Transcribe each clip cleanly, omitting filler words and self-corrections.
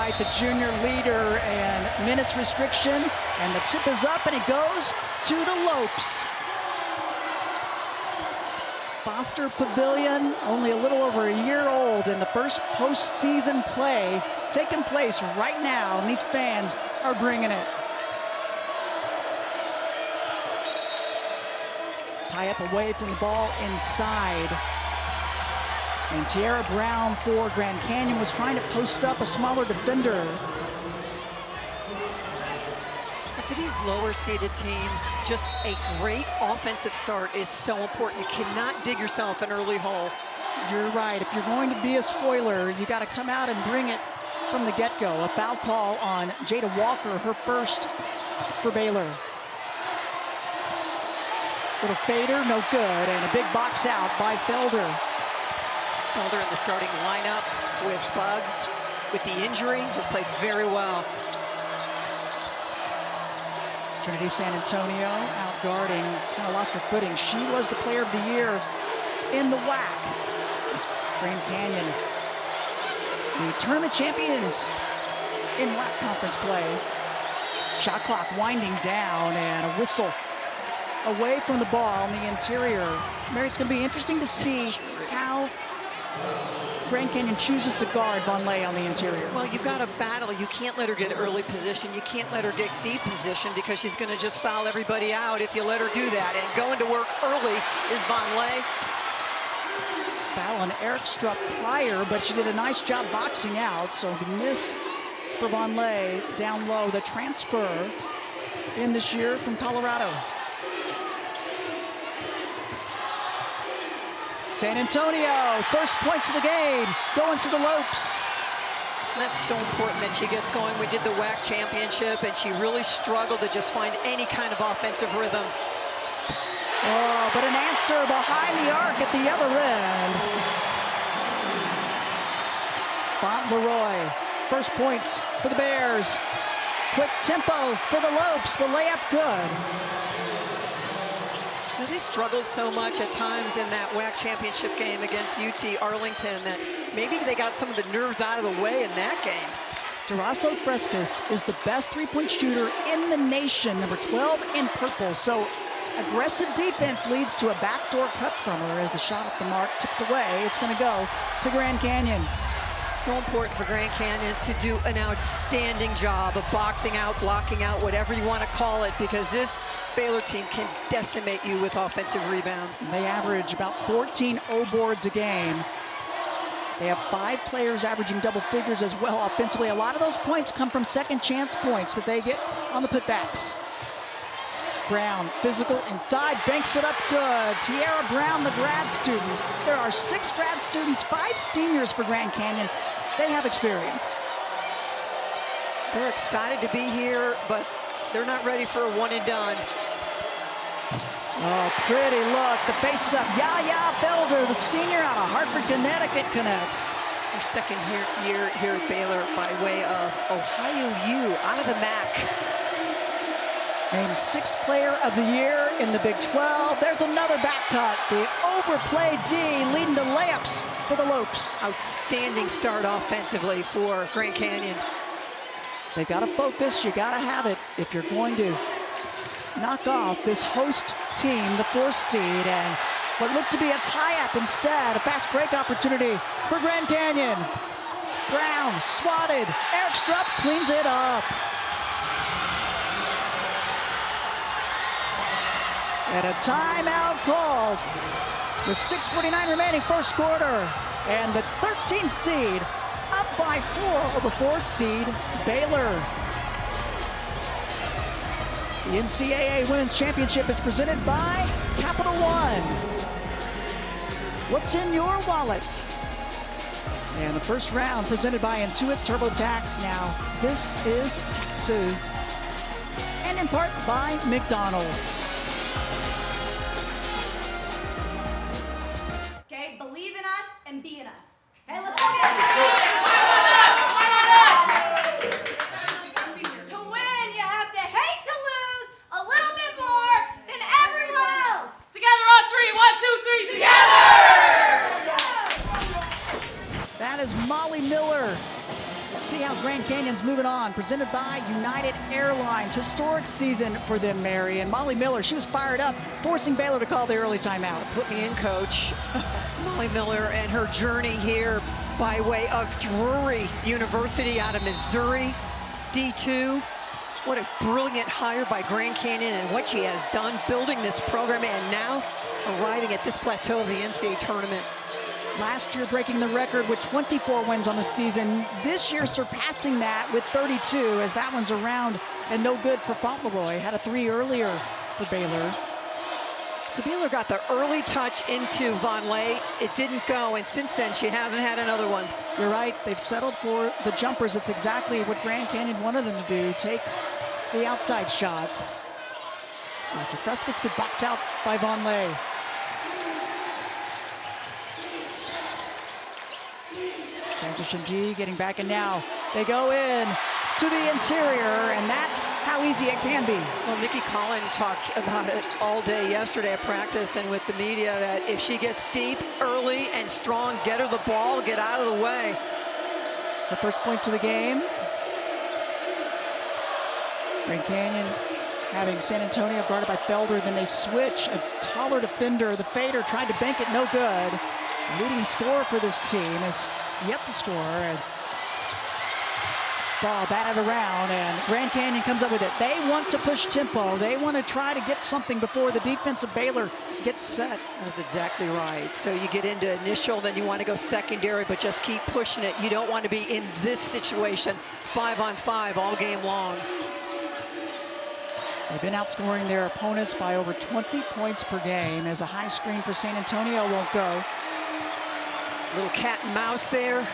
right, the junior leader and minutes restriction, and the tip is up, and it goes to the Lopes. Foster Pavilion, only a little over a year old, and the first postseason play taking place right now, and these fans are bringing it. Tie up away from the ball inside. And Tiara Brown for Grand Canyon was trying to post up a smaller defender. For these lower seeded teams, just a great offensive start is so important. You cannot dig yourself an early hole. You're right. If you're going to be a spoiler, you got to come out and bring it from the get-go. A foul call on Jada Walker, her first for Baylor. Little fader, no good, and a big box out by Felder. Felder in the starting lineup with Bugs. With the injury, has played very well. Trinity San Antonio out guarding, kind of lost her footing. She was the player of the year in the WAC. This Grand Canyon, the tournament champions in WAC conference play. Shot clock winding down, and a whistle away from the ball in the interior. Mary, it's going to be interesting to see how Grand Canyon chooses to guard Vonleh on the interior. Well, you've got to battle. You can't let her get early position. You can't let her get deep position because she's going to just foul everybody out if you let her do that. And going to work early is Vonleh. Foul on Eric Strupp prior, but she did a nice job boxing out. So miss for Vonleh down low. The transfer in this year from Colorado. San Antonio, first points of the game, going to the Lopes. That's so important that she gets going. We did the WAC championship, and she really struggled to just find any kind of offensive rhythm. Oh, but an answer behind the arc at the other end. Fauntleroy, first points for the Bears. Quick tempo for the Lopes, the layup good. Now, they struggled so much at times in that WAC championship game against UT Arlington that maybe they got some of the nerves out of the way in that game. Durazo Frescas is the best three-point shooter in the nation, number 12 in purple. So aggressive defense leads to a backdoor cut from her as the shot off the mark tipped away. It's going to go to Grand Canyon. So important for Grand Canyon to do an outstanding job of boxing out, blocking out, whatever you want to call it, because this Baylor team can decimate you with offensive rebounds. They average about 14 O-boards a game. They have 5 players averaging double figures as well offensively. A lot of those points come from second chance points that they get on the putbacks. Brown, physical inside, banks it up good. Tiara Brown, the grad student. There are 6 grad students, 5 seniors for Grand Canyon. They have experience. They're excited to be here, but they're not ready for a one and done. Oh, pretty look. The face-up. Yaya Felder, the senior out of Hartford, Connecticut, connects. Her second year here at Baylor by way of Ohio U out of the MAC. Named 6th player of the year in the Big 12. There's another back cut. The overplay D leading to layups for the Lopes. Outstanding start offensively for Grand Canyon. They've got to focus. You got to have it if you're going to knock off this host team, the 4th seed, and what looked to be a tie-up instead. A fast break opportunity for Grand Canyon. Brown swatted. Eric Strupp cleans it up. And a timeout called with 6:49 remaining first quarter. And the 13th seed up by 4 over 4th seed Baylor. The NCAA Women's Championship is presented by Capital One. What's in your wallet? And the first round presented by Intuit TurboTax. Now, this is Texas. And in part by McDonald's. Okay, believe in us and be in us. Hey, let's go get it. To win, you have to hate to lose a little bit more than everyone else. Together on 3, 1, 2, 3, together! That is Molly Miller. Let's see out. Grand Canyon's moving on. Presented by United Airlines. Historic season for them, Mary. And Molly Miller, she was fired up, forcing Baylor to call the early timeout. Put me in, Coach. Molly Miller and her journey here by way of Drury University out of Missouri, D2. What a brilliant hire by Grand Canyon and what she has done building this program and now arriving at this plateau of the NCAA tournament. Last year breaking the record with 24 wins on the season. This year surpassing that with 32, as that one's around and no good for Fauntleroy. Had a 3 earlier for Baylor. So Baylor got the early touch into Von Lay. It didn't go, and since then she hasn't had another one. You're right, they've settled for the jumpers. It's exactly what Grand Canyon wanted them to do, take the outside shots. So Frescas could box out by Von Lay. Transition D, getting back, and now they go in to the interior, and that's how easy it can be. Well, Nikki Collin talked about it all day yesterday at practice and with the media, that if she gets deep, early, and strong, get her the ball, get out of the way. The first points of the game. Grand Canyon having San Antonio guarded by Felder, then they switch. A taller defender, the fader, tried to bank it, no good. The leading scorer for this team is yet to score, and ball batted around, and Grand Canyon comes up with it. They want to push tempo. They want to try to get something before the defense of Baylor gets set. That's exactly right. So you get into initial, then you want to go secondary, but just keep pushing it. You don't want to be in this situation 5-on-5 all game long. They've been outscoring their opponents by over 20 points per game, as a high screen for San Antonio won't go. Little cat and mouse there.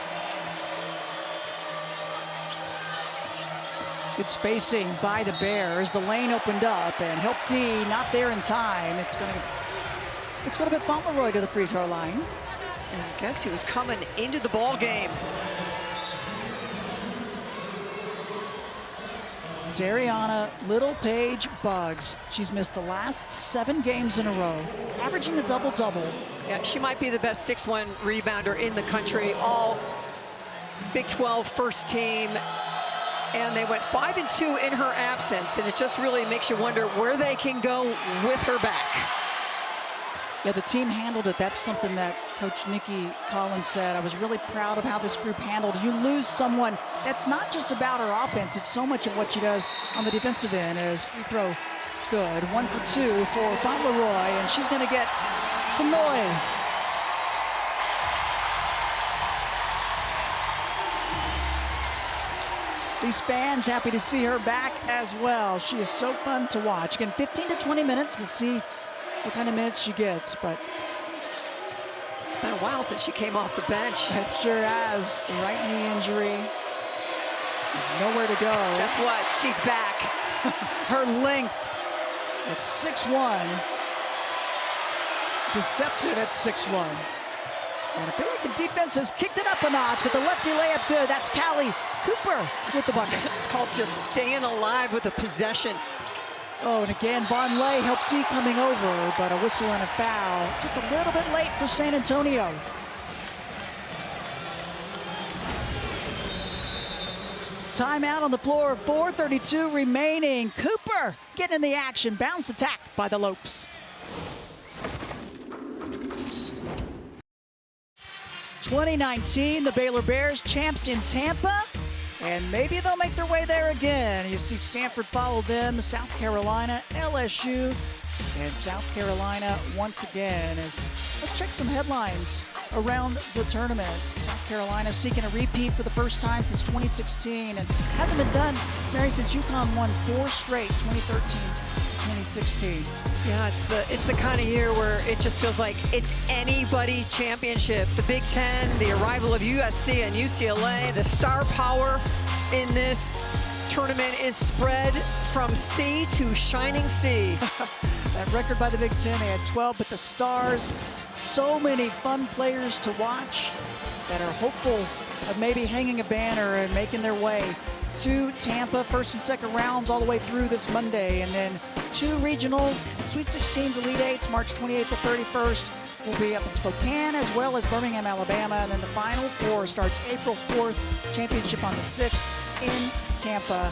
Good spacing by the Bears. The lane opened up, and Help D not there in time. It's going to put Fauntleroy to the free throw line. And guess who's coming into the ball game? Dariana Little Page Buggs. She's missed the last 7 games in a row, averaging a double-double. Yeah, she might be the best 6'1" rebounder in the country, all Big 12 first team. And they went 5-2 in her absence, and it just really makes you wonder where they can go with her back. Yeah, the team handled it. That's something that Coach Nikki Collins said. I was really proud of how this group handled. You lose someone, that's not just about her offense. It's so much of what she does on the defensive end. As free throw good. 1 for 2 for Fauntleroy, and she's going to get some noise. These fans happy to see her back as well. She is so fun to watch. Again, 15 to 20 minutes. We'll see what kind of minutes she gets, but it's been a while since she came off the bench. It sure has. The right knee injury. There's nowhere to go. Guess what? She's back. Her length at 6'1". Deceptive at 6'1". And I feel like the defense has kicked it up a notch with the lefty layup good. That's Callie Cooper with the bucket. It's called just staying alive with a possession. Oh, and again, Von Lay helped D coming over, but a whistle and a foul. Just a little bit late for San Antonio. Timeout on the floor, 4:32 remaining. Cooper getting in the action. Bounce attack by the Lopes. 2019, the Baylor Bears, champs in Tampa. And maybe they'll make their way there again. You see Stanford follow them, South Carolina, LSU, and South Carolina once again. Let's check some headlines around the tournament. South Carolina seeking a repeat for the first time since 2016, and hasn't been done, Mary, since UConn won 4 straight, 2013 to 2016. Yeah, it's the kind of year where it just feels like it's anybody's championship. The Big Ten, the arrival of USC and UCLA, the star power in this tournament is spread from sea to shining sea. That record by the Big Ten, they had 12, but the stars, so many fun players to watch that are hopefuls of maybe hanging a banner and making their way to Tampa, first and second rounds all the way through this Monday, and then 2 regionals, Sweet 16s, Elite 8s, March 28th to 31st. Will be up in Spokane as well as Birmingham, Alabama, and then the Final Four starts April 4th, championship on the 6th in Tampa.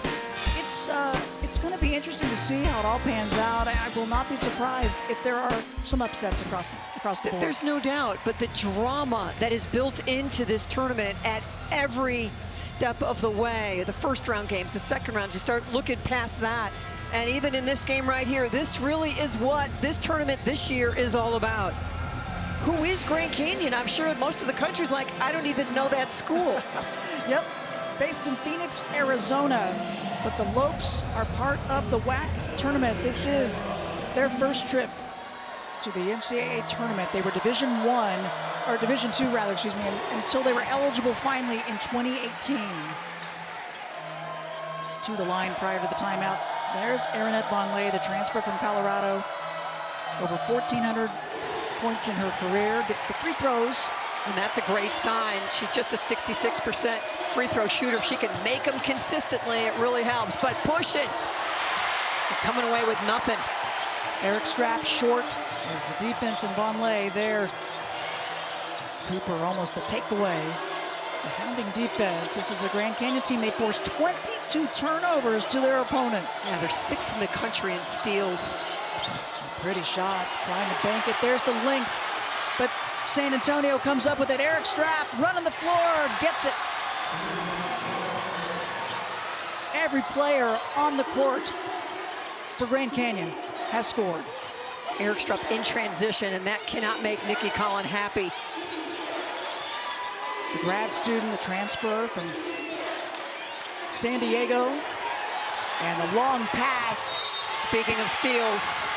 It's going to be interesting to see how it all pans out. I will not be surprised if there are some upsets across the board. There's no doubt, but the drama that is built into this tournament at every step of the way, the first round games, the second round, you start looking past that. And even in this game right here, this really is what this tournament this year is all about. Who is Grand Canyon? I'm sure most of the country's like, I don't even know that school. Yep, based in Phoenix, Arizona. But the Lopes are part of the WAC tournament. This is their first trip to the NCAA tournament. They were Division II rather, excuse me, until they were eligible finally in 2018. It's to the line prior to the timeout. There's Aaronette Von Lay, the transfer from Colorado. Over 1,400 points in her career, gets the free throws. And that's a great sign. She's just a 66% free throw shooter. If she can make them consistently, it really helps. But pushing, they're coming away with nothing. Eric Strapp short as the defense, and Von Lay there. Cooper almost the takeaway. The hounding defense. This is a Grand Canyon team. They forced 22 turnovers to their opponents. Yeah, they're 6th in the country in steals. Pretty shot, trying to bank it. There's the length, but San Antonio comes up with it. Eric Strapp running the floor, gets it. Every player on the court for Grand Canyon has scored. Eric Strapp in transition, and that cannot make Nikki Collin happy. The grad student, the transfer from San Diego, and a long pass. Speaking of steals,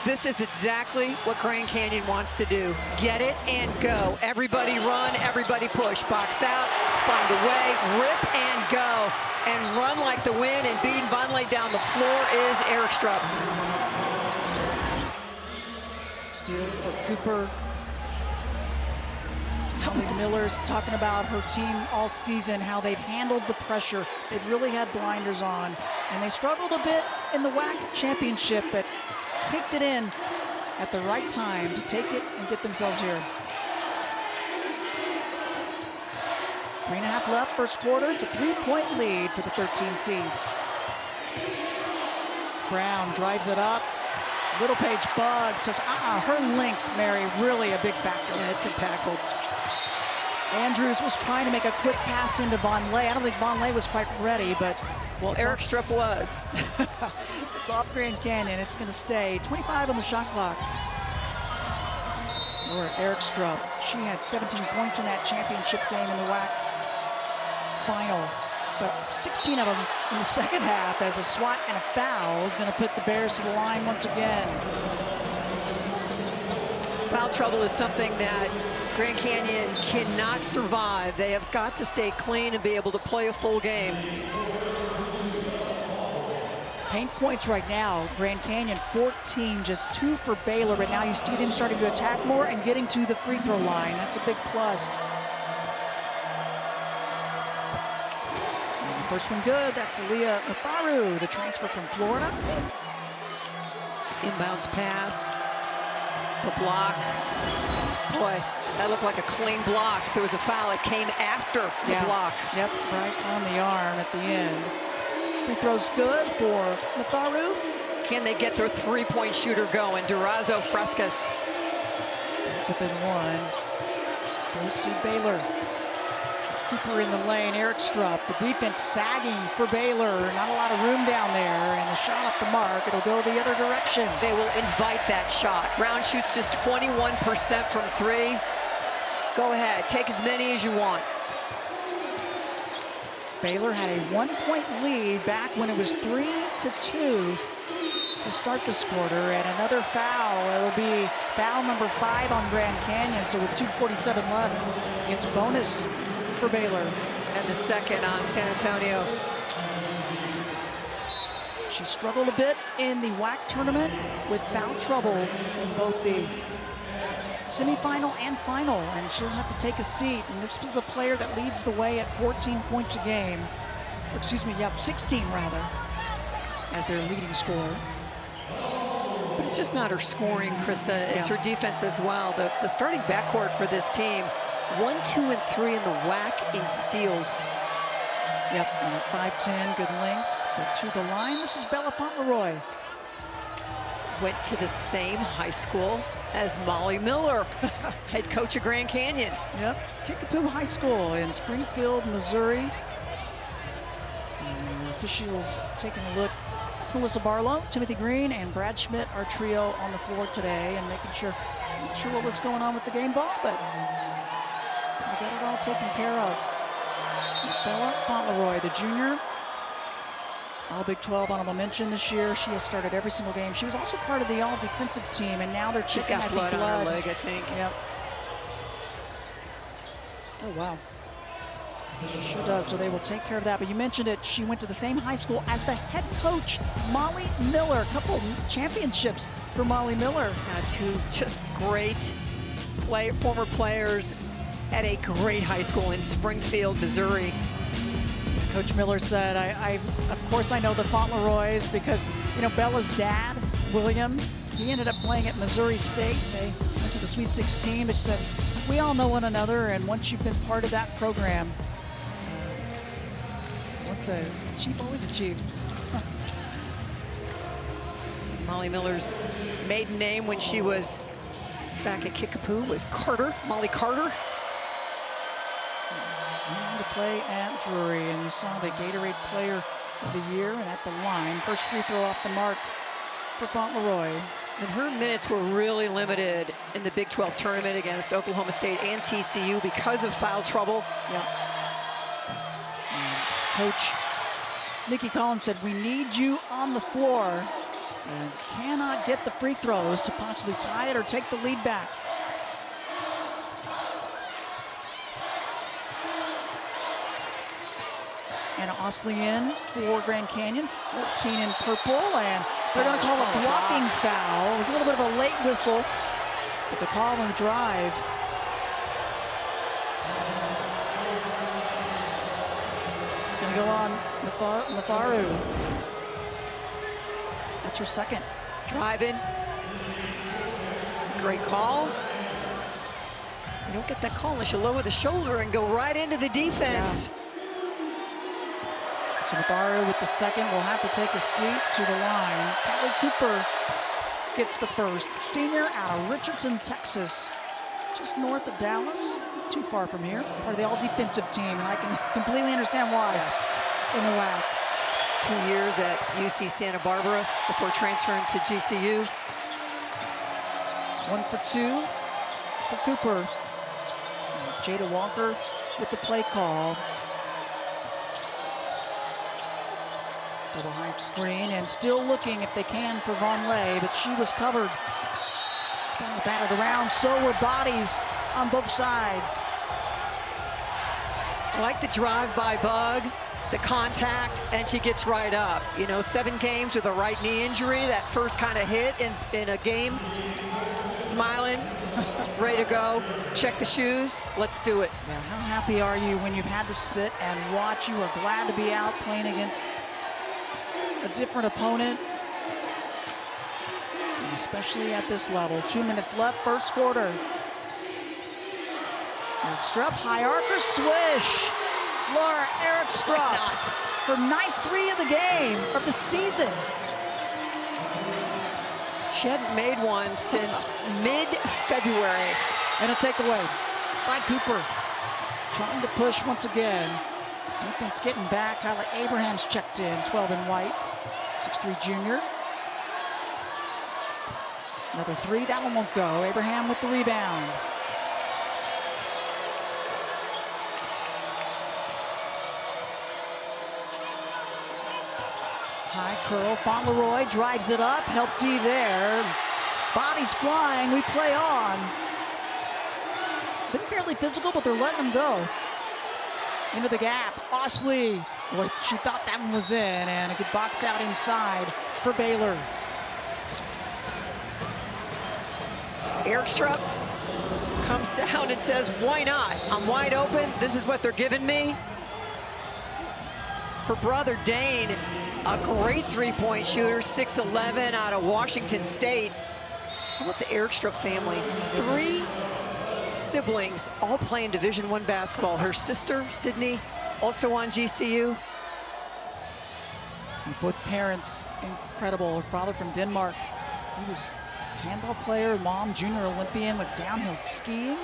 this is exactly what Grand Canyon wants to do. Get it and go. Everybody run, everybody push. Box out, find a way, rip and go. And run like the wind, and beating Von Lay down the floor is Eric Strapp. Steal for Cooper. Holly Miller's talking about her team all season, how they've handled the pressure. They've really had blinders on. And they struggled a bit in the WAC championship, but kicked it in at the right time to take it and get themselves here. 3.5 left, first quarter. It's a 3-point lead for the 13 seed. Brown drives it up. Little Page bugs, says, her length, Mary, really a big factor. Yeah, it's impactful. Andrews was trying to make a quick pass into Von Lay. I don't think Von Lay was quite ready, but... Well, Eric Strapp was. It's off Grand Canyon. It's going to stay. 25 on the shot clock. Or Eric Strapp. She had 17 points in that championship game in the WAC final. But 16 of them in the second half, as a swat and a foul is going to put the Bears to the line once again. Foul trouble is something that Grand Canyon cannot survive. They have got to stay clean and be able to play a full game. Paint points right now, Grand Canyon 14, just 2 for Baylor, but now you see them starting to attack more and getting to the free throw line. That's a big plus. And the first one good, that's Aaliyah Matharu, the transfer from Florida. Inbounds pass, the block. Boy, that looked like a clean block. If there was a foul, it came after the block. Yep, right on the arm at the end. Free throw's good for Matharu. Can they get their three-point shooter going? Durazo Frescas. Within one. Go see Baylor. Cooper in the lane, Eric Strapp. The defense sagging for Baylor. Not a lot of room down there, and the shot off the mark. It'll go the other direction. They will invite that shot. Brown shoots just 21% from 3. Go ahead, take as many as you want. Baylor had a 1-point lead back when it was 3-2 to start this quarter, and another foul. It'll be foul number 5 on Grand Canyon, so with 2:47 left, it's bonus for Baylor. And the second on San Antonio. She struggled a bit in the WAC tournament with foul trouble in both the semifinal and final, and she'll have to take a seat. And this was a player that leads the way at 14 points a game. Excuse me, yeah, 16 rather, as their leading scorer. But it's just not her scoring, Krista. It's her defense as well. The starting backcourt for this team, 1, 2, and 3 in the WAC in steals. Yep, 5'10", good length. But to the line, this is Bella Fauntleroy. Went to the same high school as Molly Miller, head coach of Grand Canyon. Yep, Kickapoo High School in Springfield, Missouri. And the officials taking a look. It's Melissa Barlow, Timothy Green, and Brad Schmidt, our trio on the floor today, and making sure, not sure what was going on with the game ball, but we got it all taken care of. Bella Fauntleroy, the junior, All Big 12 honorable mention this year. She has started every single game. She was also part of the all defensive team, and now they're She's checking got blood on her leg, I think. Yep. Oh, wow. She sure does, so they will take care of that. But you mentioned it, she went to the same high school as the head coach, Molly Miller. A couple championships for Molly Miller. Two just great former players at a great high school in Springfield, Missouri. Coach Miller said, of course I know the Fauntleroys because, you know, Bella's dad, William, he ended up playing at Missouri State. They went to the Sweet 16, but she said, we all know one another, and once you've been part of that program, once achieve, always achieve. Molly Miller's maiden name when she was back at Kickapoo was Carter, Molly Carter. Went on to play at Drury, and you saw the Gatorade Player of the Year, and at the line, first free throw off the mark for Fauntleroy. And her minutes were really limited in the Big 12 tournament against Oklahoma State and TCU because of foul trouble. Yep. Coach Nikki Collins said, we need you on the floor, and cannot get the free throws to possibly tie it or take the lead back. And Osley in for Grand Canyon, 14 in purple, and they're going to call a blocking foul with a little bit of a late whistle, but the call on the drive. It's going to go on Matharu. That's her second. Driving. Great call. You don't get that call unless you lower the shoulder and go right into the defense. Yeah. So Matharu with the second will have to take a seat to the line. Kelly Cooper gets the first. Senior out of Richardson, Texas, just north of Dallas. Not too far from here. Part of the all-defensive team, and I can completely understand why. Yes. In the WAC. 2 years at UC Santa Barbara before transferring to GCU. 1 for 2 for Cooper. There's Jada Walker with the play call. Double high screen, and still looking if they can for Von Lay, but she was covered. Battered around, so were bodies on both sides. I like the drive by Bugs, the contact, and she gets right up. You know, 7 games with a right knee injury, that first kind of hit in a game. Smiling, ready to go, check the shoes, let's do it. Yeah, how happy are you when you've had to sit and watch? You are glad to be out playing against a different opponent, and especially at this level. 2 minutes left, first quarter. Erikstrup, high archer, swish. Laura Erikstrup, her 9th 3 of the game, of the season. She hadn't made one since mid-February. And a takeaway by Cooper. Trying to push once again. Defense getting back. Kyla Abrahams checked in, 12 in white. 6'3" junior. Another 3, that one won't go. Abraham with the rebound. High curl, Fauntleroy drives it up, help D there. Bodies flying, we play on. Been fairly physical, but they're letting them go. Into the gap, Osley. Boy, she thought that one was in, and a good box out inside for Baylor. Erikstrup comes down and says, why not? I'm wide open. This is what they're giving me. Her brother, Dane, a great three-point shooter, 6'11", out of Washington State. How about the Erikstrup family? 3 siblings, all playing Division I basketball. Her sister, Sydney, also on GCU. Both parents, incredible. Her father from Denmark. He was a handball player, mom, junior Olympian with downhill skiing.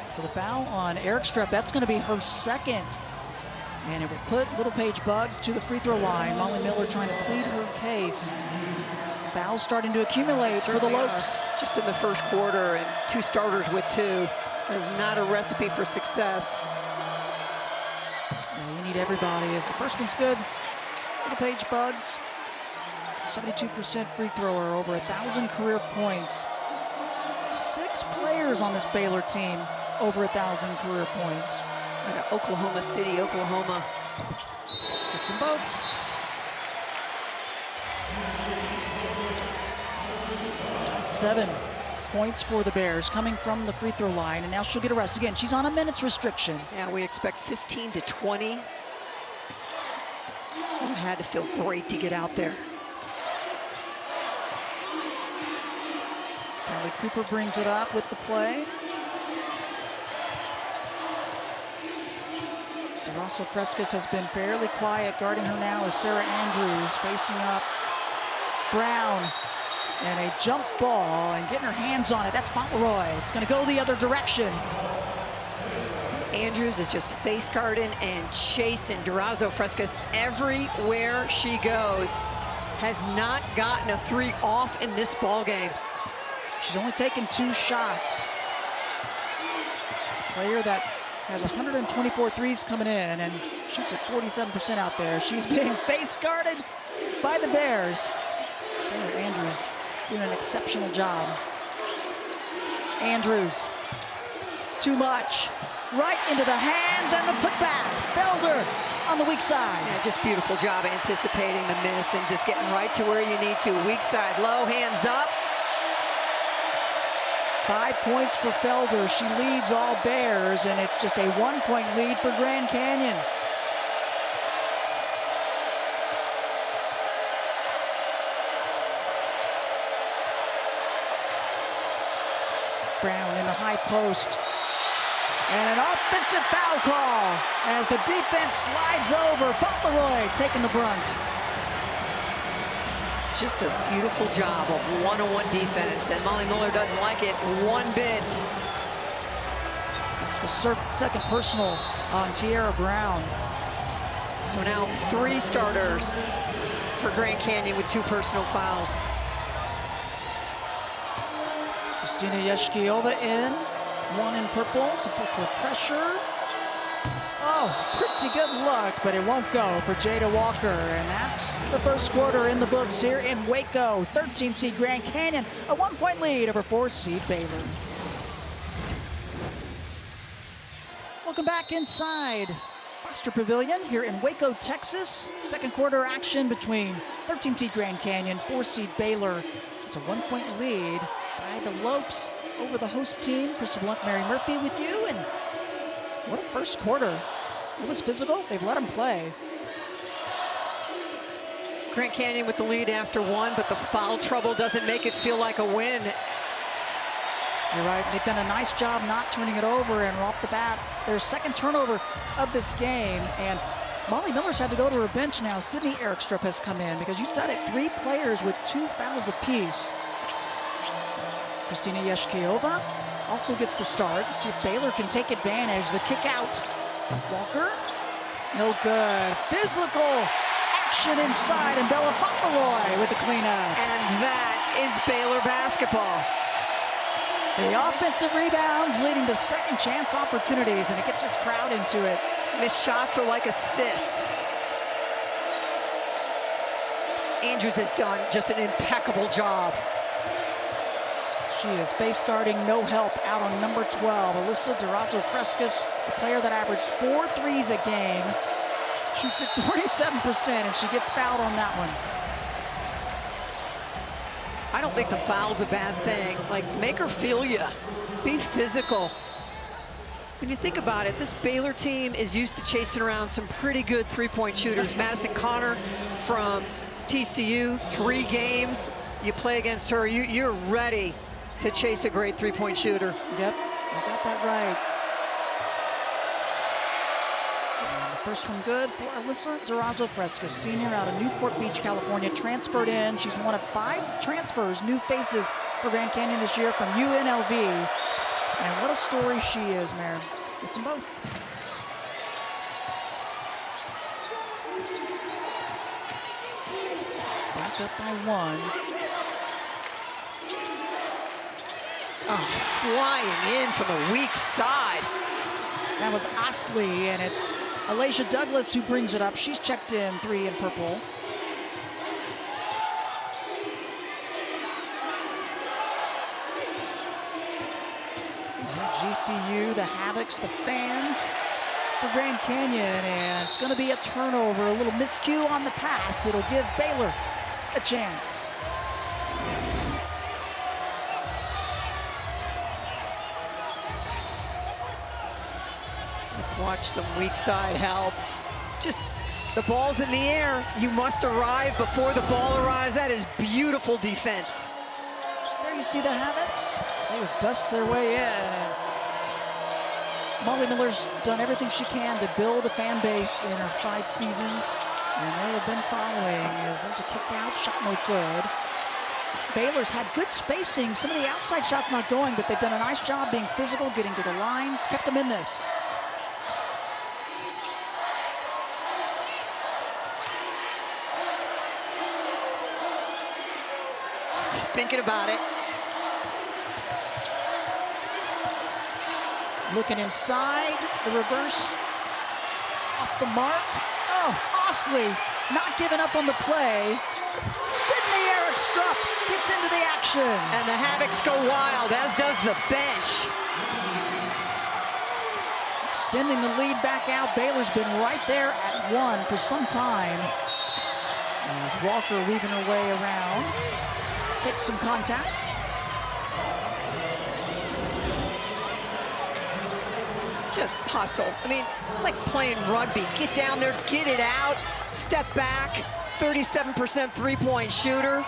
So the foul on Erikstrup, that's going to be her second. And it will put Little Paige Bugs to the free throw line. Molly Miller trying to plead her case. Fouls starting to accumulate for the Lopes. Just in the first quarter, and 2 starters with 2. That is not a recipe for success. Yeah, you need everybody. As the first one's good. Little Paige Bugs, 72% free thrower, over 1,000 career points. 6 players on this Baylor team over 1,000 career points. Out of Oklahoma City, Oklahoma. Gets them both. Now 7 points for the Bears coming from the free throw line, and now she'll get a rest. Again, she's on a minutes restriction. Yeah, we expect 15 to 20. It had to feel great to get out there. Kelly Cooper brings it up with the play. DeRosso Frescas has been fairly quiet. Guarding her now is Sarah Andrews, facing up Brown. And a jump ball and getting her hands on it. That's Fauntleroy. It's going to go the other direction. Andrews is just face guarding and chasing DeRosso Frescas everywhere she goes. Has not gotten a 3 off in this ball game. She's only taken 2 shots. Player that has 124 threes coming in and shoots at 47% out there. She's being face guarded by the Bears. Sarah Andrews doing an exceptional job. Andrews, too much. Right into the hands and the putback. Felder on the weak side. Yeah, just beautiful job anticipating the miss and just getting right to where you need to. Weak side, low, hands up. 5 points for Felder. She leads all Bears, and it's just a 1-point lead for Grand Canyon. Brown in the high post. And an offensive foul call as the defense slides over. Fauntleroy taking the brunt. Just a beautiful job of one-on-one defense, and Molly Miller doesn't like it one bit. That's the second personal on Tiara Brown. So now 3 starters for Grand Canyon with 2 personal fouls. Christina Yeshkiova in, 1 in purple, some purple pressure. Oh, pretty good luck, but it won't go for Jada Walker. And that's the first quarter in the books here in Waco. 13 seed Grand Canyon, a 1-point lead over 4 seed Baylor. Welcome back inside Foster Pavilion here in Waco, Texas. Second quarter action between 13 seed Grand Canyon, 4 seed Baylor. It's a 1-point lead by the Lopes over the host team. Crystal Blunt, Mary Murphy with you, and what a first quarter. It was physical. They've let them play. Grand Canyon with the lead after 1, but the foul trouble doesn't make it feel like a win. You're right. They've done a nice job not turning it over, and off the bat, their second turnover of this game. And Molly Miller's had to go to her bench now. Sydney Erikstrup has come in because you said it, 3 players with 2 fouls apiece. Christina Yeshkiova also gets the start. See if Baylor can take advantage. The kick out. Walker, no good. Physical action inside, and Bella Fauntleroy with the cleanup. And that is Baylor basketball. The offensive rebounds leading to second chance opportunities, and it gets this crowd into it. Missed shots are like assists. Andrews has done just an impeccable job. She is face guarding, no help, out on number 12. Alyssa DeRosso Frescas, a player that averaged 4 threes a game, shoots at 47%, and she gets fouled on that one. I don't think the foul's a bad thing. Like, make her feel ya. Be physical. When you think about it, this Baylor team is used to chasing around some pretty good three-point shooters. Madison Connor from TCU, 3 games. You play against her, you're ready to chase a great three-point shooter. Yep, you got that right. And the first one good for Alyssa Durazo-Fresco, senior out of Newport Beach, California, transferred in. She's one of 5 transfers, new faces for Grand Canyon this year from UNLV. And what a story she is, Mare. Gets them both. Back up by 1. Oh, flying in from the weak side. That was Osley, and it's Alacia Douglas who brings it up. She's checked in 3 in purple. GCU, the Havocs, the fans for Grand Canyon, and it's going to be a turnover, a little miscue on the pass. It'll give Baylor a chance. Let's watch some weak side help. Just the ball's in the air. You must arrive before the ball arrives. That is beautiful defense. There you see the Havocs. They would bust their way in. Molly Miller's done everything she can to build a fan base in her 5 seasons, and they have been following as there's a kick out, shot no good. Baylor's had good spacing. Some of the outside shots not going, but they've done a nice job being physical, getting to the line. It's kept them in this. Thinking about it. Looking inside, the reverse, off the mark. Oh, Osley not giving up on the play. Sydney Eric Strupp gets into the action. And the Havocs go wild, as does the bench. Extending the lead back out. Baylor's been right there at 1 for some time. As Walker weaving her way around. Takes some contact. Just hustle. I mean, it's like playing rugby. Get down there, get it out, step back. 37% three-point shooter.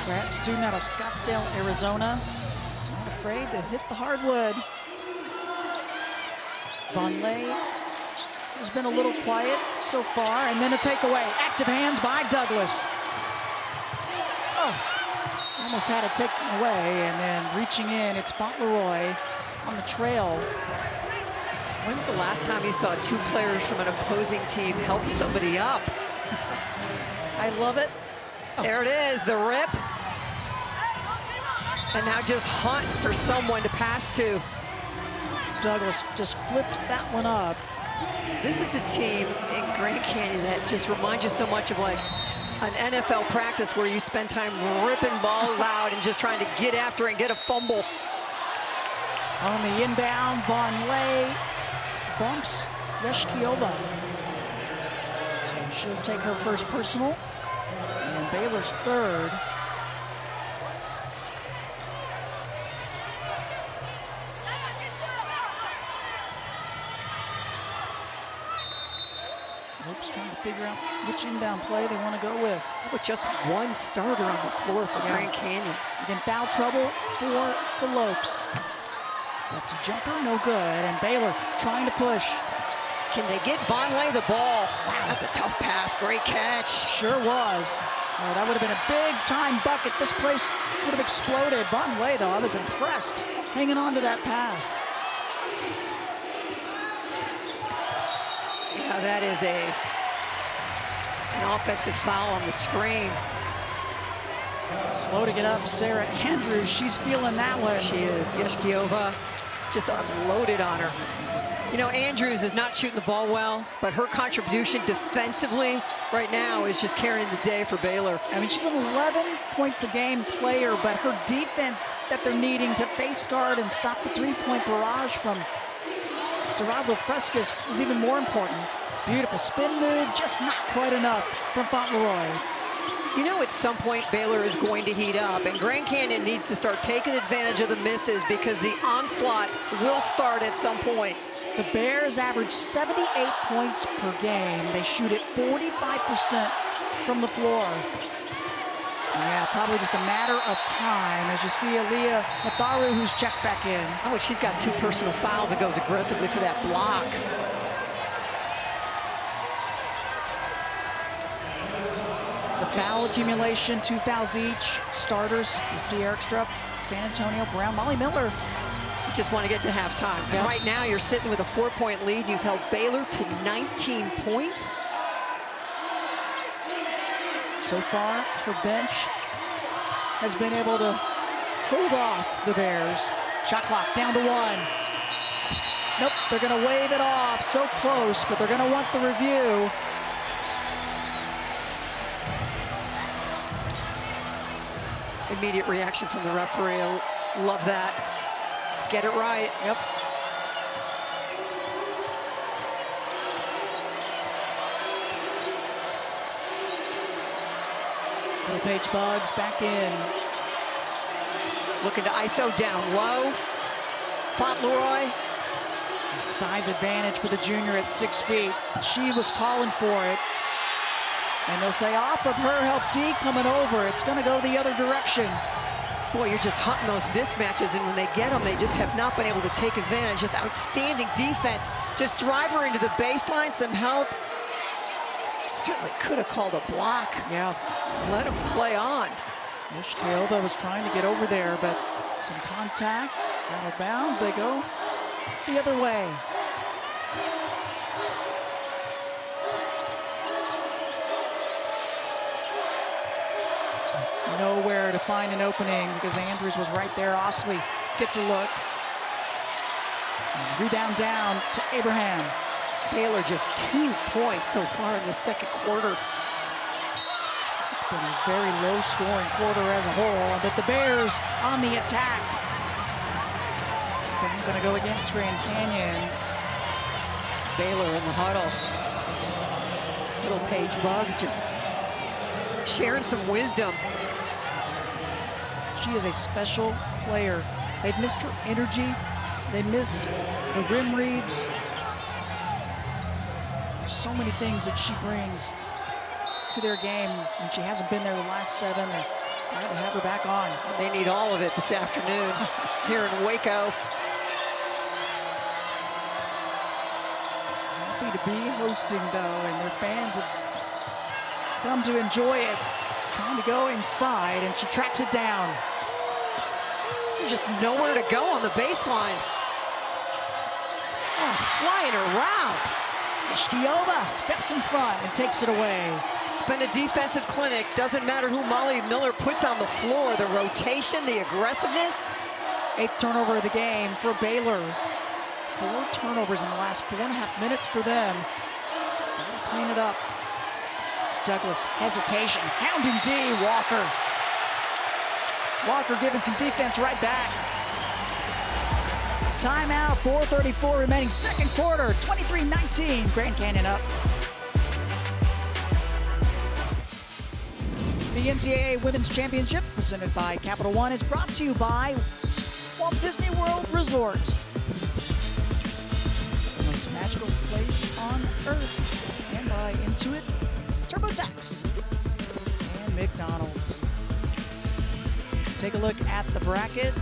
Grad student out of Scottsdale, Arizona. Not afraid to hit the hardwood. Vonleh has been a little quiet so far, and then a takeaway. Active hands by Douglas. Oh, almost had it taken away, and then reaching in, it's Fauntleroy on the trail. When's the last time you saw 2 players from an opposing team help somebody up? I love it. Oh. There it is, the rip. And now just hunt for someone to pass to. Douglas just flipped that one up. This is a team in Grand Canyon that just reminds you so much of like an NFL practice where you spend time ripping balls out and just trying to get after and get a fumble. On the inbound, Vonleh bumps Reshkiova. So she'll take her first personal. And Baylor's third. Lopes trying to figure out which inbound play they want to go with. With just 1 starter on the floor for Grand Canyon. Again, foul trouble for the Lopes. Left to jumper, no good, and Baylor trying to push. Can they get Vonleh the ball? Wow, that's a tough pass, great catch. Sure was. Oh, that would have been a big-time bucket. This place would have exploded. Vonleh, though, I was impressed hanging on to that pass. Yeah, that is an offensive foul on the screen. Slow to get up, Sarah Andrews. She's feeling that one. She is. Yeshkiova just unloaded on her. You know, Andrews is not shooting the ball well, but her contribution defensively right now is just carrying the day for Baylor. I mean, she's an 11 points a game player, but her defense that they're needing to face guard and stop the 3-point barrage from Durazo-Fresco is even more important. Beautiful spin move, just not quite enough from Fauntleroy. You know, at some point, Baylor is going to heat up, and Grand Canyon needs to start taking advantage of the misses because the onslaught will start at some point. The Bears average 78 points per game. They shoot it 45% from the floor. Yeah, probably just a matter of time as you see Aaliyah Matharu, who's checked back in. Oh, she's got 2 personal fouls and goes aggressively for that block. The foul accumulation, 2 fouls each. Starters, you see Eric Strupp, San Antonio, Brown, Molly Miller. You just want to get to halftime. Yeah. And right now, you're sitting with a 4-point lead. You've held Baylor to 19 points. So far, her bench has been able to hold off the Bears. Shot clock down to 1. Nope, they're gonna wave it off. So close, but they're gonna want the review. Immediate reaction from the referee. Love that. Let's get it right. Yep. Little Paige Bugs back in. Looking to ISO down low. Fauntleroy. Size advantage for the junior at 6 feet. She was calling for it. And they'll say off of her, help D coming over. It's gonna go the other direction. Boy, you're just hunting those mismatches, and when they get them, they just have not been able to take advantage. Just outstanding defense. Just drive her into the baseline, some help. Certainly could have called a block. Yeah. Let him play on. Mishkailova was trying to get over there, but some contact, out of bounds, they go the other way. Nowhere to find an opening because Andrews was right there. Osley gets a look. And rebound down to Abraham. Baylor just 2 points so far in the second quarter. It's been a very low-scoring quarter as a whole, but the Bears on the attack. I'm going to go against Grand Canyon. Baylor in the huddle. Little Paige Bugs just sharing some wisdom. She is a special player. They've missed her energy. They miss the rim reads. There's so many things that she brings to their game, and she hasn't been there the last 7. They're glad to have her back on. They need all of it this afternoon here in Waco. Happy to be hosting, though, and their fans have come to enjoy it. Trying to go inside, and she tracks it down. There's just nowhere to go on the baseline. Oh, flying around. Mishkailova steps in front and takes it away. It's been a defensive clinic. Doesn't matter who Molly Miller puts on the floor. The rotation, the aggressiveness. 8th turnover of the game for Baylor. 4 turnovers in the last 4.5 minutes for them. Gotta clean it up. Douglas, hesitation, hounding D, Walker. Walker giving some defense right back. Timeout, 4:34 remaining, second quarter, 23-19, Grand Canyon up. The NCAA Women's Championship, presented by Capital One, is brought to you by Walt Disney World Resort. The most magical place on earth, and by Intuit, TurboTax, and McDonald's. Take a look at the bracket.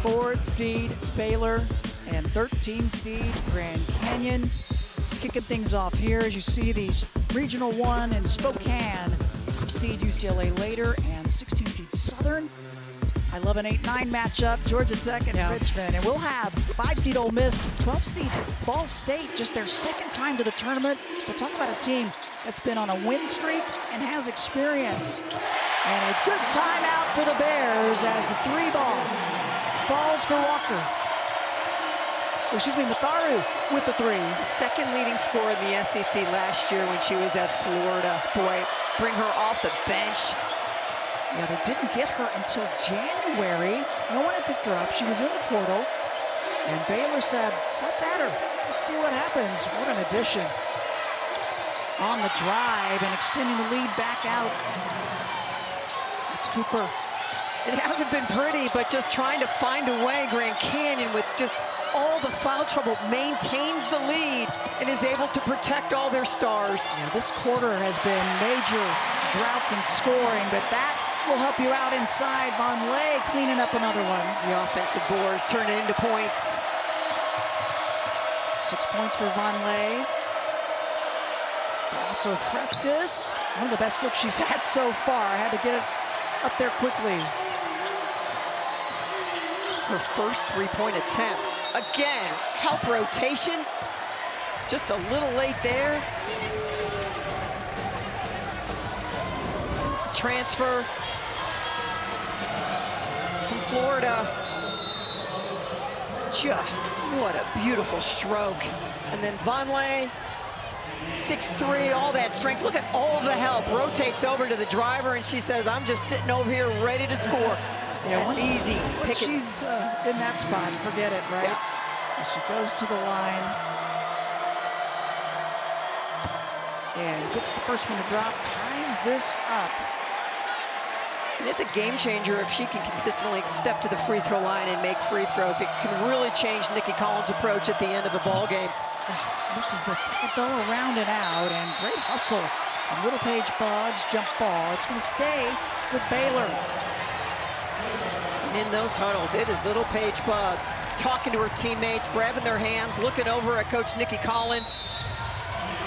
4th seed Baylor and 13 seed Grand Canyon. Kicking things off here as you see these Regional 1 in Spokane. Top seed UCLA later and 16 seed Southern. I love an 8-9 matchup, Georgia Tech and Richmond. And we'll have 5 seed Ole Miss, 12 seed Ball State, just their second time to the tournament. But talk about a team that's been on a win streak and has experience. And a good timeout for the Bears as the 3 ball falls for Walker. Excuse me, Matharu with the 3. Second leading scorer in the SEC last year when she was at Florida. Boy, bring her off the bench. Yeah, they didn't get her until January. No one had picked her up. She was in the portal. And Baylor said, let's add her. Let's see what happens. What an addition. on the drive and extending the lead back out. It's Cooper. It hasn't been pretty, but just trying to find a way. Grand Canyon, with just all the foul trouble, maintains the lead and is able to protect all their stars. Yeah, this quarter has been major droughts in scoring, but that will help you out inside. Von Lay cleaning up another one. The offensive boards turn it into points. 6 points for Von Lay. Also Frescas, one of the best looks she's had so far. Had to get it up there quickly. Her first three-point attempt. Again, help rotation. Just a little late there. Transfer from Florida. Just what a beautiful stroke. And then Von Lay, 6'3", all that strength. Look at all the help. Rotates over to the driver, and she says, I'm just sitting over here ready to score. Yeah, that's easy. When she's in that spot, forget it, right? Yeah. She goes to the line and gets the first one to drop, ties this up. And it's a game changer if she can consistently step to the free throw line and make free throws. It can really change Nikki Collins' approach at the end of the ball game. This is the second though, around and out, and great hustle. And Little Paige Boggs jump ball. It's going to stay with Baylor. And in those huddles, it is Little Paige Boggs talking to her teammates, grabbing their hands, looking over at Coach Nikki Collins.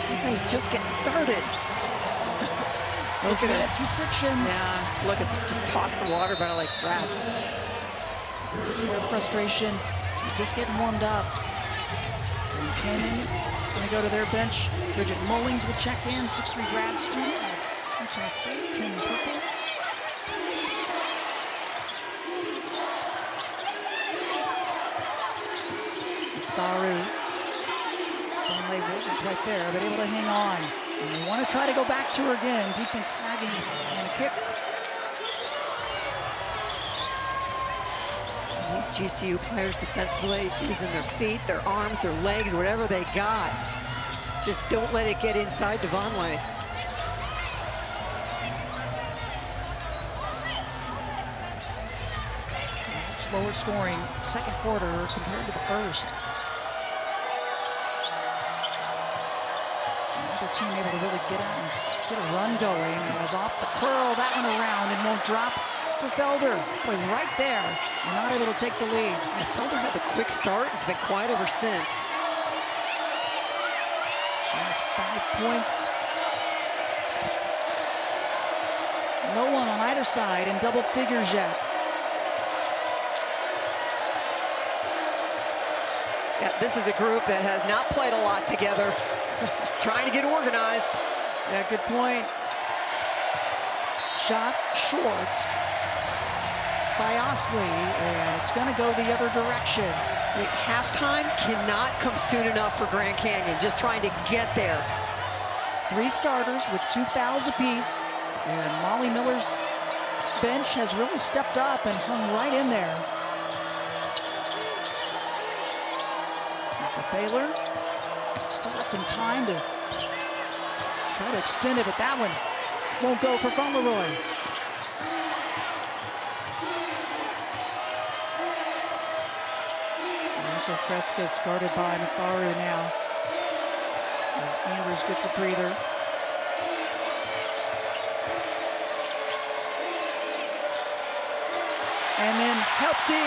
She think I was just getting started. Those minutes restrictions. Yeah, look at, just toss the water bottle like rats. See her frustration, just getting warmed up. And Canyon going to go to their bench. Bridget Mullings will check in, 6'3" grad student at Utah State, 10 purple. Tharu. Von Lay wasn't quite there, but able to hang on. And they want to try to go back to her again. Defense sagging and a kick. These GCU players defensively using their feet, their arms, their legs, whatever they got. Just don't let it get inside to Von Lay. Much lower scoring second quarter compared to the first. Another team able to really get out and get a run going. As off the curl, that one around and won't drop for Felder. Boy, right there, and not able to take the lead. And Felder had the quick start. It's been quiet ever since. She has 5 points. No one on either side in double figures yet. Yeah, this is a group that has not played a lot together. Trying to get organized. Yeah, good point. Shot short by Osley, and it's going to go the other direction. I mean, halftime cannot come soon enough for Grand Canyon, just trying to get there. 3 starters with 2 fouls apiece, and Molly Miller's bench has really stepped up and hung right in there. And for Baylor, still got some time to try to extend it, but that one won't go for Fauntleroy. Also Frescas guarded by Matharu now, as Andrews gets a breather. And then help D,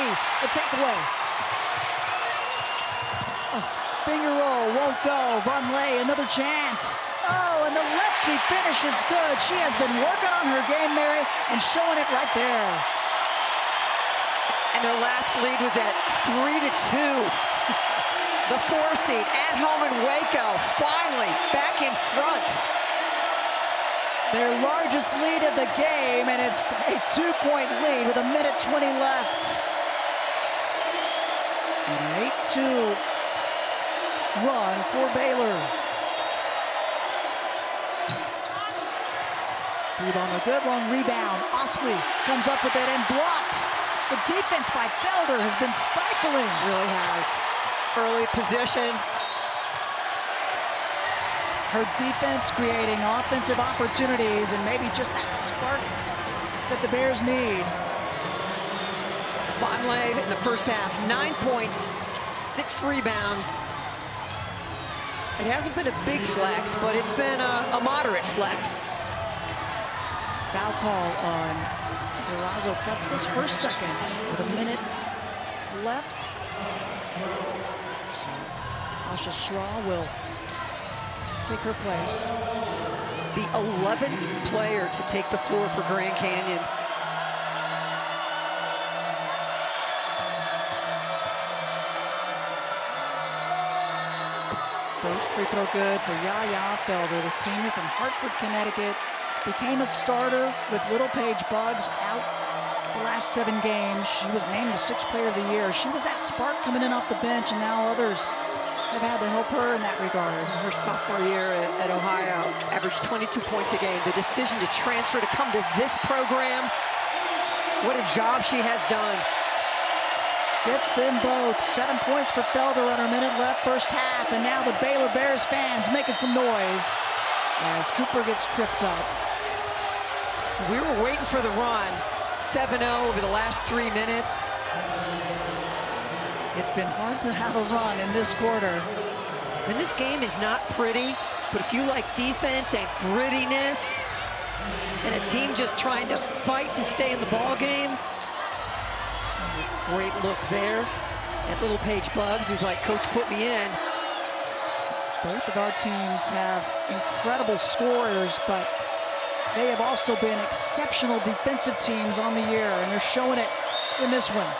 the takeaway. Finger roll, won't go. Von Lay, another chance. Oh, and the lefty finish is good. She has been working on her game, Mary, and showing it right there. And their last lead was at 3-2. The 4 seed at home in Waco, finally back in front. Their largest lead of the game, and it's a 2-point lead with 1:20 left. And an 8-2 run for Baylor. Rebound, a good long rebound. Osley comes up with it and blocked. The defense by Felder has been stifling. Really has. Early position. Her defense creating offensive opportunities and maybe just that spark that the Bears need. Vonleh in the first half, 9 points, 6 rebounds. It hasn't been a big flex, but it's been a moderate flex. Foul call on Durazo Fescas, her second, with a minute left. So Asha Straw will take her place. The 11th player to take the floor for Grand Canyon. First free throw good for Yaya Felder, the senior from Hartford, Connecticut. Became a starter with Little Paige Buggs out the last 7 games. She was named the 6th player of the year. She was that spark coming in off the bench, and now others have had to help her in that regard. Her sophomore year at Ohio averaged 22 points a game. The decision to transfer to come to this program, what a job she has done. Gets them both. 7 points for Felder on her minute left first half, and now the Baylor Bears fans making some noise as Cooper gets tripped up. We were waiting for the run. 7-0 over the last 3 minutes. It's been hard to have a run in this quarter. And this game is not pretty, but if you like defense and grittiness, and a team just trying to fight to stay in the ball game, great look there at Little Paige Buggs, who's like, "Coach, put me in." Both of our teams have incredible scorers, but they have also been exceptional defensive teams on the year, and they're showing it in this one.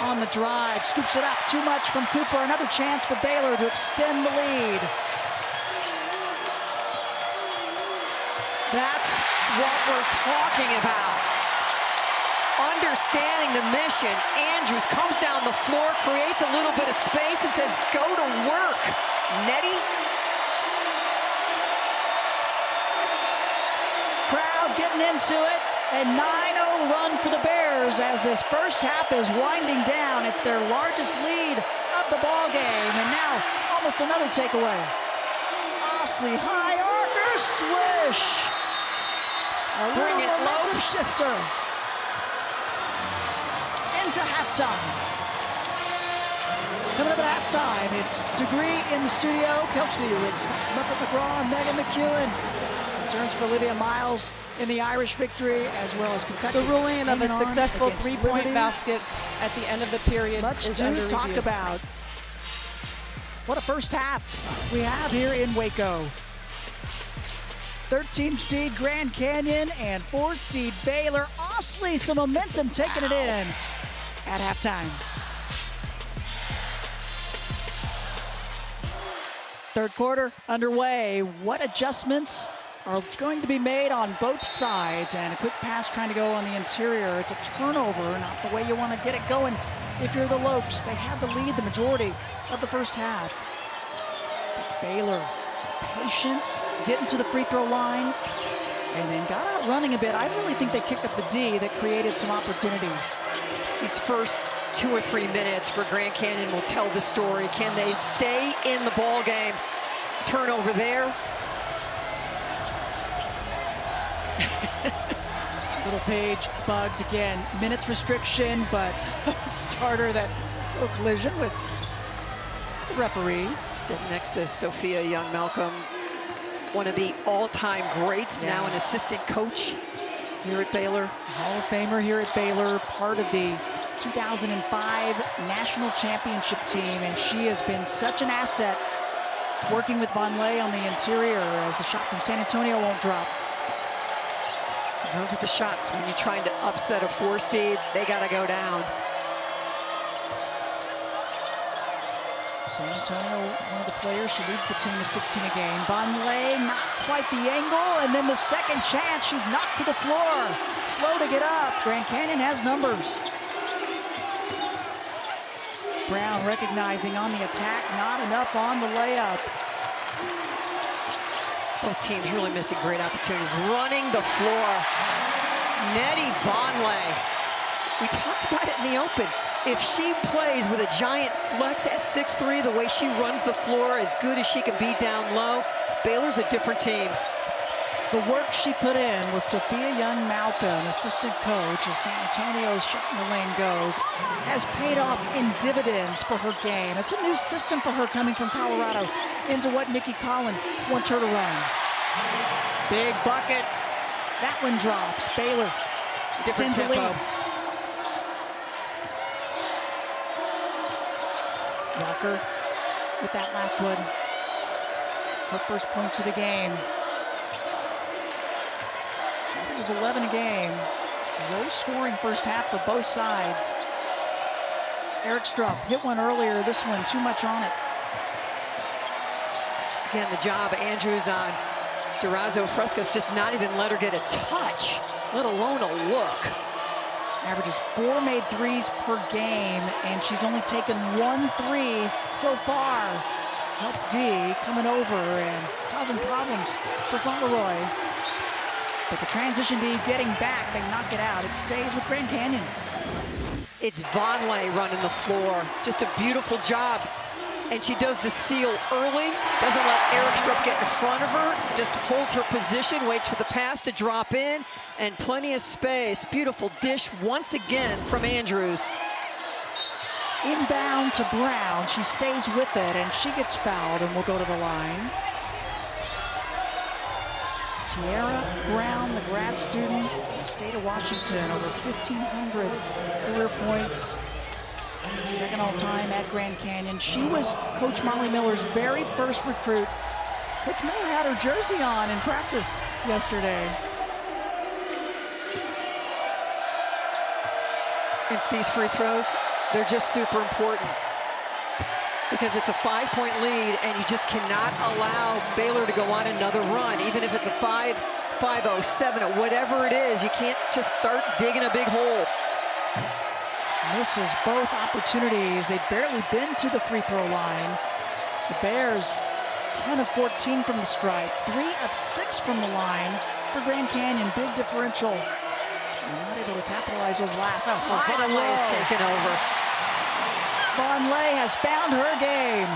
On the drive, scoops it up, too much from Cooper. Another chance for Baylor to extend the lead. That's what we're talking about. Understanding the mission. Andrews comes down the floor, creates a little bit of space, and says, "Go to work, Nettie." Crowd getting into it. A 9-0 run for the Bears as this first half is winding down. It's their largest lead of the ball game, and now almost another takeaway. Osley, high archer, swish. Bring it, momentum Lopes. shifter. Into halftime. Coming up at halftime, it's Degree in the studio. Kelsey Riggs, Muppet McGraw, and Megan McEwen. Returns for Olivia Miles in the Irish victory, as well as Kentucky. The ruling of a hanging on successful against three-point Liberty. basket at the end of the period Much is to under talk review. about. What a first half we have here in Waco. 13 seed Grand Canyon and 4 seed Baylor. Osley, some momentum taking it in at halftime. Third quarter underway. What adjustments are going to be made on both sides? And a quick pass trying to go on the interior. It's a turnover, not the way you want to get it going if you're the Lopes. They had the lead the majority of the first half. Baylor, patience, getting to the free throw line, and then got out running a bit. I really think they kicked up the D that created some opportunities. These first 2 or 3 minutes for Grand Canyon will tell the story. Can they stay in the ball game? Turnover there. Little Paige Buggs again, minutes restriction, but starter that little collision with the referee. Sitting next to Sophia Young-Malcolm, one of the all-time greats, now an assistant coach here at Baylor. Hall of Famer here at Baylor, part of the 2005 National Championship team, and she has been such an asset working with Vonleh on the interior as the shot from San Antonio won't drop. Those are the shots when you're trying to upset a 4 seed, they got to go down. San Antonio, one of the players, she leads the team with 16 a game. Vonleh, not quite the angle, and then the second chance, she's knocked to the floor. Slow to get up. Grand Canyon has numbers. Brown recognizing on the attack, not enough on the layup. Both teams really missing great opportunities. Running the floor. Nettie Vonleh. We talked about it in the open. if she plays with a giant flex at 6'3", the way she runs the floor, as good as she can be down low, Baylor's a different team. The work she put in with Sophia Young-Malcolm, assistant coach, as San Antonio's shot in the lane goes, has paid off in dividends for her game. It's a new system for her coming from Colorado into what Nikki Collin wants her to run. Big bucket. That one drops. Baylor extends the lead. Walker with that last one. Her first points of the game. Averages 11 a game. It's a low scoring first half for both sides. Eric Strupp hit one earlier. This one, too much on it. Again, the job Andrews on Durazo Frescas, just not even let her get a touch, let alone a look. Averages 4 made threes per game, and she's only taken 1 3 so far. Help D coming over and causing problems for Fauntleroy. But the transition D getting back, they knock it out. It stays with Grand Canyon. It's Vonleh running the floor. Just a beautiful job. And she does the seal early, doesn't let Eric Strupp get in front of her, just holds her position, waits for the pass to drop in, and plenty of space. Beautiful dish once again from Andrews. Inbound to Brown, she stays with it, and she gets fouled and will go to the line. Tiara Brown, the grad student, the state of Washington, over 1,500 career points. Second all-time at Grand Canyon. She was Coach Molly Miller's very first recruit. Coach Miller had her jersey on in practice yesterday. And these free throws, they're just super important because it's a 5-point lead and you just cannot allow Baylor to go on another run. Even if it's a 5-0, 7-0, whatever it is, you can't just start digging a big hole. Misses both opportunities. They've barely been to the free throw line. The Bears 10 of 14 from the stripe, 3 of 6 from the line for Grand Canyon. Big differential. They're not able to capitalize those last. Oh, Vonleh is taken over. Vonleh has found her game.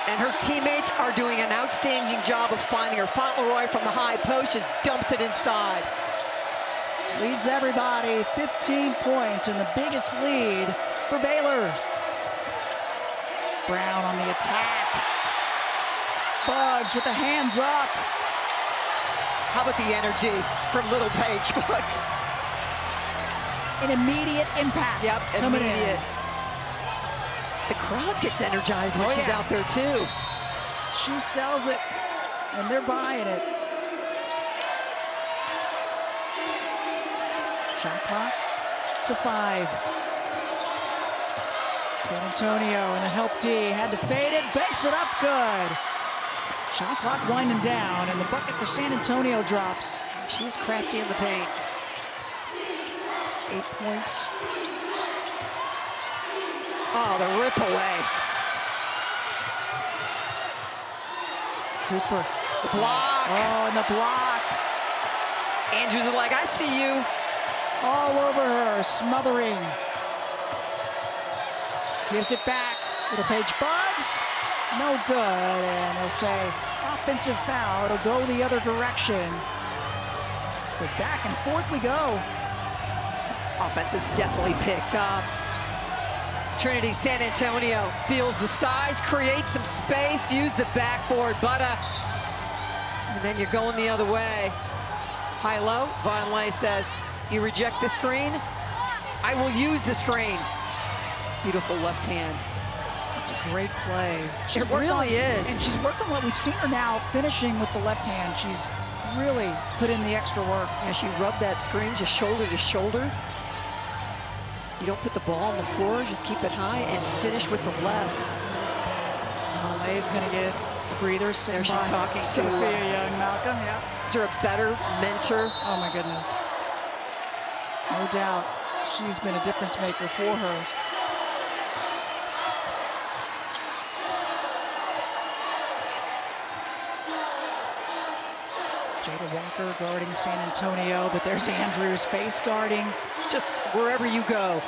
And her teammates are doing an outstanding job of finding her. Fauntleroy from the high post just dumps it inside. Leads everybody, 15 points, and the biggest lead for Baylor. Brown on the attack. Bugs with the hands up. How about the energy from Little Paige Bugs? An immediate impact. Yep, coming immediate. In. The crowd gets energized when she's out there too. She sells it, and they're buying it. Shot clock to 5. San Antonio and the help D had to fade it, banks it up good. Shot clock winding down, and the bucket for San Antonio drops. She's crafty in the paint. 8 points. Oh, the rip away. Cooper. The block. Oh, and the block. Andrews is like, I see you. All over her, smothering. Gives it back. Little Paige Bugs. No good, and they'll say offensive foul. It'll go the other direction. But back and forth we go. Offense is definitely picked up. Trinity San Antonio feels the size, creates some space, use the backboard, and then you're going the other way. High-low, Vonleh says, you reject the screen, I will use the screen. Beautiful left hand. It's a great play. It really is. And she's worked on what we've seen her now finishing with the left hand. She's really put in the extra work. Yeah, she rubbed that screen just shoulder to shoulder. You don't put the ball on the floor, just keep it high and finish with the left. Vonleh's gonna get a breather. There she's talking to Sophia Young-Malcolm, yeah. Is there a better mentor? Oh my goodness. No doubt, she's been a difference maker for her. Jada Walker guarding San Antonio, but there's Andrews face guarding. Just wherever you go.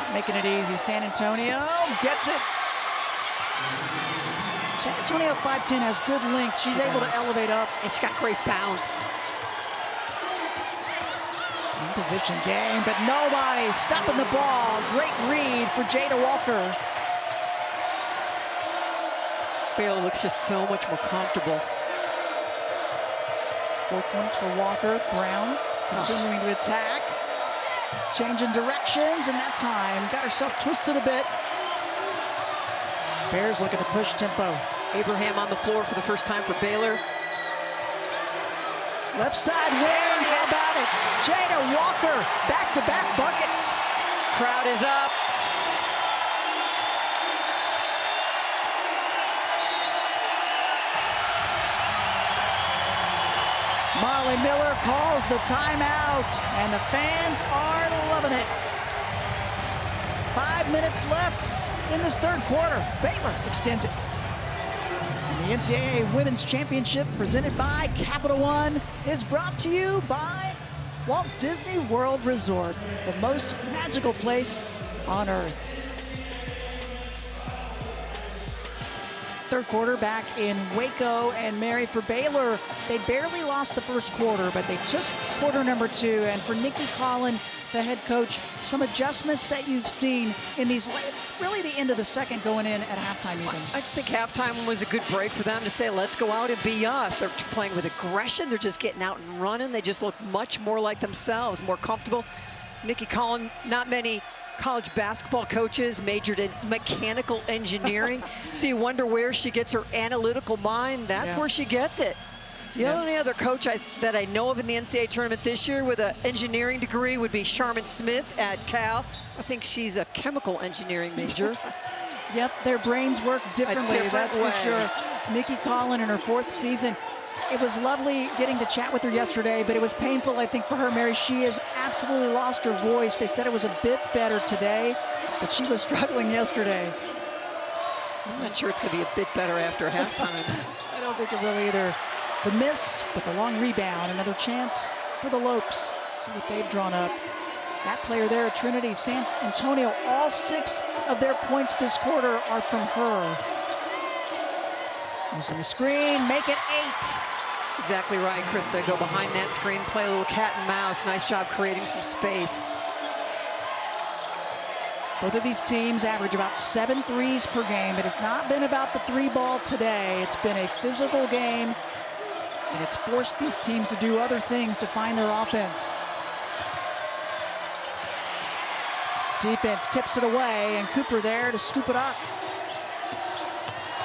Not making it easy. San Antonio gets it. San Antonio 5'10" has good length. She's able to elevate up. And she's got great bounce. In position game, but nobody stopping the ball. Great read for Jada Walker. Baylor looks just so much more comfortable. 4 points for Walker. Brown continuing to attack. Changing directions, and that time got herself twisted a bit. Bears looking to push tempo. Abraham on the floor for the first time for Baylor. Left side win, how about it? Jada Walker, back-to-back buckets. Crowd is up. Molly Miller calls the timeout, and the fans are loving it. 5 minutes left in this third quarter. Baylor extends it. And the NCAA Women's Championship, presented by Capital One, is brought to you by Walt Disney World Resort, the most magical place on earth. Third quarter back in Waco, and Mary, for Baylor, they barely lost the first quarter, but they took quarter number 2. And for Nikki Collin, the head coach, some adjustments that you've seen in these, really the end of the second going in at halftime even. I just think halftime was a good break for them to say, let's go out and be us. They're playing with aggression. They're just getting out and running. They just look much more like themselves, more comfortable. Nikki Collin, not many college basketball coaches majored in mechanical engineering. So you wonder where she gets her analytical mind. That's where she gets it. The only other coach that I know of in the NCAA tournament this year with an engineering degree would be Sharman Smith at Cal. I think she's a chemical engineering major. Yep, their brains work differently, that's way. for sure. Nikki Collin in her 4th season. It was lovely getting to chat with her yesterday, but it was painful, I think, for her, Mary. She has absolutely lost her voice. They said it was a bit better today, but she was struggling yesterday. I'm not sure it's going to be a bit better after halftime. I don't think it will either. The miss, but the long rebound. Another chance for the Lopes. See what they've drawn up. That player there at Trinity, San Antonio, all 6 of their points this quarter are from her. Using the screen, make it 8. Exactly right, Krista. Go behind that screen, play a little cat and mouse. Nice job creating some space. Both of these teams average about 7 threes per game, but it's not been about the 3-ball today. It's been a physical game, and it's forced these teams to do other things to find their offense. Defense tips it away, and Cooper there to scoop it up.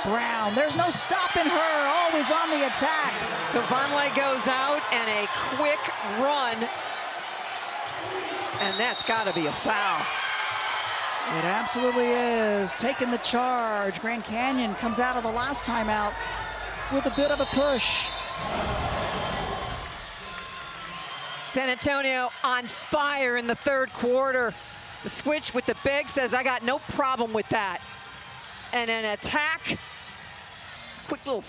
Brown, there's no stopping her, always on the attack. So Vonleh goes out and a quick run, and that's got to be a foul. It absolutely is. Taking the charge. Grand Canyon comes out of the last timeout with a bit of a push. San Antonio on fire in the third quarter. The switch with the big says, I got no problem with that. And an attack, quick little.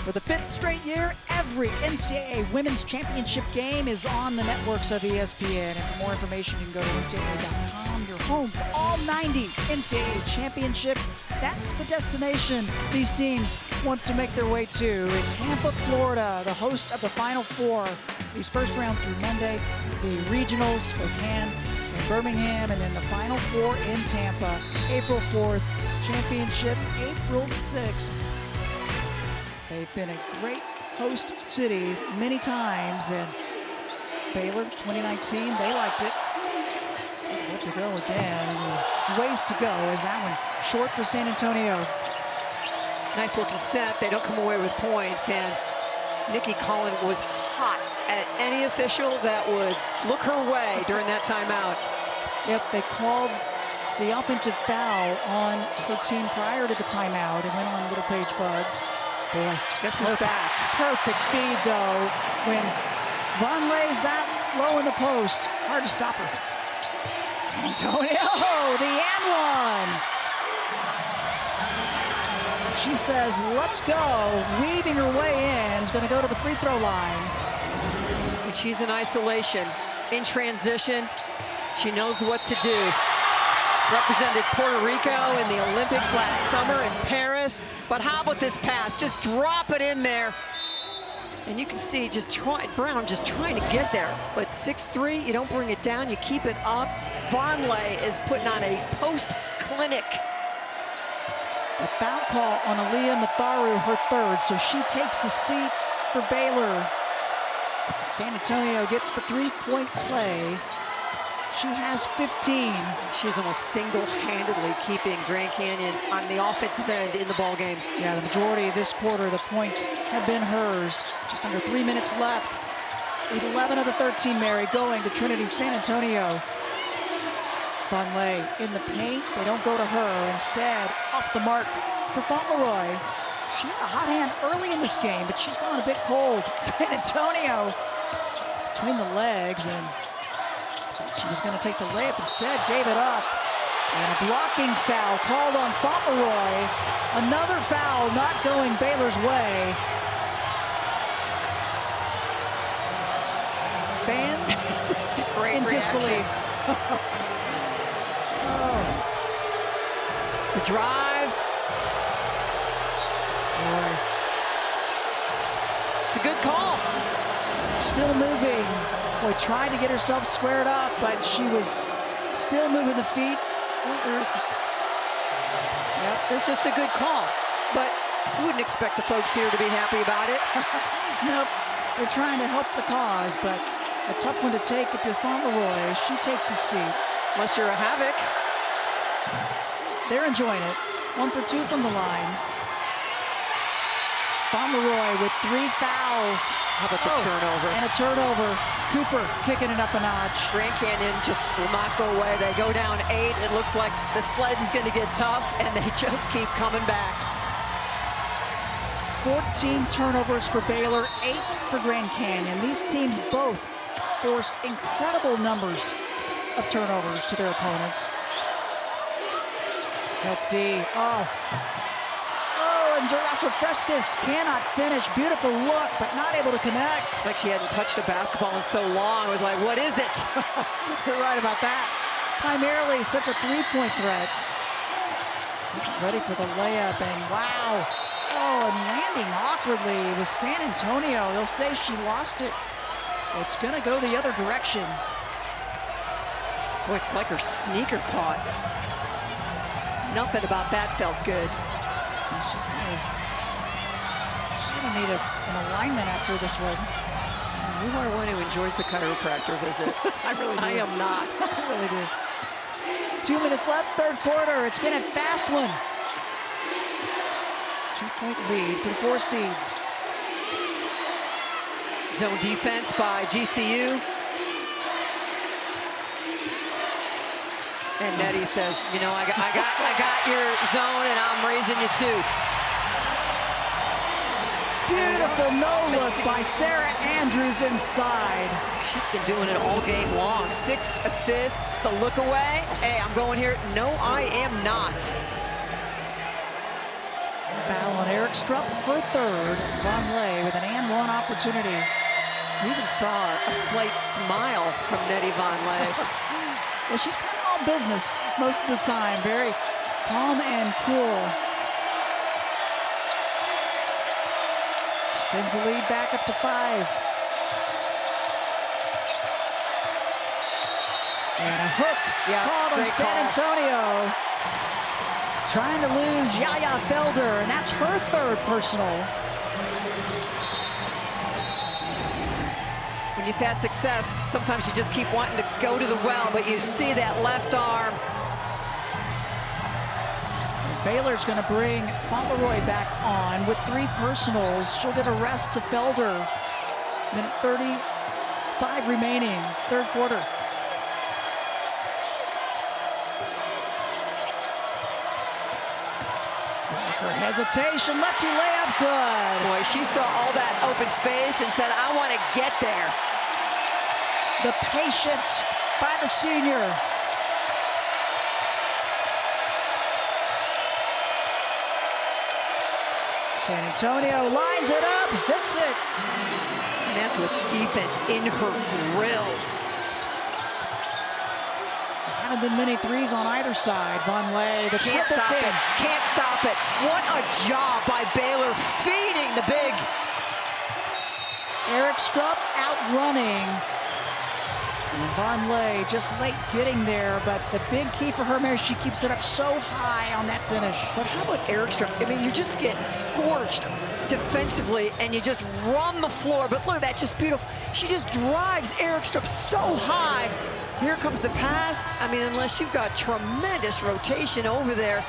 For the 5th straight year, every NCAA Women's Championship game is on the networks of ESPN. And for more information, you can go to NCAA.com, your home for all 90 NCAA championships. That's the destination these teams want to make their way to. In Tampa, Florida, the host of the Final Four. These first rounds through Monday, the regionals, Spokane and Birmingham, and then the Final Four in Tampa, April 4th, championship April 6th. They've been a great host city many times, and Baylor 2019, they liked it. They'd love to go again. And ways to go as that one short for San Antonio. Nice looking set. They don't come away with points, and Nikki Collin was hot at any official that would look her way during that timeout. Yep, they called the offensive foul on her team prior to the timeout. It went on Little Page Bugs. Boy, guess who's back? Perfect feed, though, when Vonleh's that low in the post. Hard to stop her. San Antonio, the and one. She says, let's go. Weaving her way in, is going to go to the free throw line. When she's in isolation, in transition, she knows what to do. Represented Puerto Rico in the Olympics last summer in Paris. But how about this pass? Just drop it in there. And you can see Brown just trying to get there. But 6'3", you don't bring it down, you keep it up. Vonleh is putting on a post clinic. A foul call on Aaliyah Matharu, her third, so she takes a seat for Baylor. San Antonio gets the three-point play. She has 15. She's almost single-handedly keeping Grand Canyon on the offensive end in the ball game. Yeah, the majority of this quarter, the points have been hers. Just under 3 minutes left. 11 of the 13, Mary, going to Trinity San Antonio. Vonleh in the paint. They don't go to her. Instead, off the mark for Fauntleroy. She had a hot hand early in this game, but she's gone a bit cold. San Antonio between the legs, and she was going to take the layup. Instead, gave it up. And a blocking foul called on Fauntleroy. Another foul not going Baylor's way. Fans That's a great in disbelief. The drive. Boy. It's a good call. Still moving. Boy, tried to get herself squared up, but she was still moving the feet. Yep, it's just a good call. But you wouldn't expect the folks here to be happy about it. Nope, they're trying to help the cause, but a tough one to take if you're Fauntleroy. She takes a seat. Unless you're a Havoc. They're enjoying it. 1 for 2 from the line. Fauntleroy with 3 fouls. How about the turnover? And a turnover. Cooper kicking it up a notch. Grand Canyon just will not go away. They go down 8. It looks like the sledding's going to get tough, and they just keep coming back. 14 turnovers for Baylor, 8 for Grand Canyon. These teams both force incredible numbers of turnovers to their opponents. Help D. Oh, and Jarasa Frescas cannot finish. Beautiful look, but not able to connect. It's like she hadn't touched a basketball in so long. It was like, what is it? You're right about that. Primarily such a three-point threat. Wasn't ready for the layup, and wow. Oh, and landing awkwardly with San Antonio. They'll say she lost it. It's gonna go the other direction. Boy, it's like her sneaker caught. Nothing about that felt good. She's gonna need an alignment after this one. You are one who enjoys the chiropractor visit. I really do. I am not. I really do. 2 minutes left, third quarter. It's been a fast one. 2-point lead for the 4 seed. Zone defense by GCU. And Nettie says, you know, I got your zone, and I'm raising you too. Beautiful no-look by Sarah Andrews inside. She's been doing it all game long. 6th assist, the look away. Hey, I'm going here. No, I am not. Foul on Eric Strupp, her third. Vonleh with an and-one opportunity. We even saw a slight smile from Nettie Vonleh. Well, she's kind of all business most of the time. Very calm and cool. Extends the lead back up to 5. And a hook called on San Antonio. Trying to lose Yaya Felder, and that's her third personal. When you've had success, sometimes you just keep wanting to go to the well, but you see that left arm. Baylor's going to bring Fauntleroy back on with 3 personals. She'll give a rest to Felder. Minute 35 remaining, third quarter. Her hesitation, lefty layup, good. Boy, she saw all that open space and said, I want to get there. The patience by the senior. San Antonio lines it up, hits it. And that's with defense in her grill. Haven't been many threes on either side. Vonleh, the Can't triple's stop in. it. Can't stop it. What a job by Baylor feeding the big. Eric Strupp outrunning. And Vonleh just late getting there, but the big key for her, Mary, she keeps it up so high on that finish. But how about Eric Strupp? I mean, you just get scorched defensively and you just run the floor. But look at that, just beautiful. She just drives Eric Strupp so high. Here comes the pass. I mean, unless you've got tremendous rotation over there.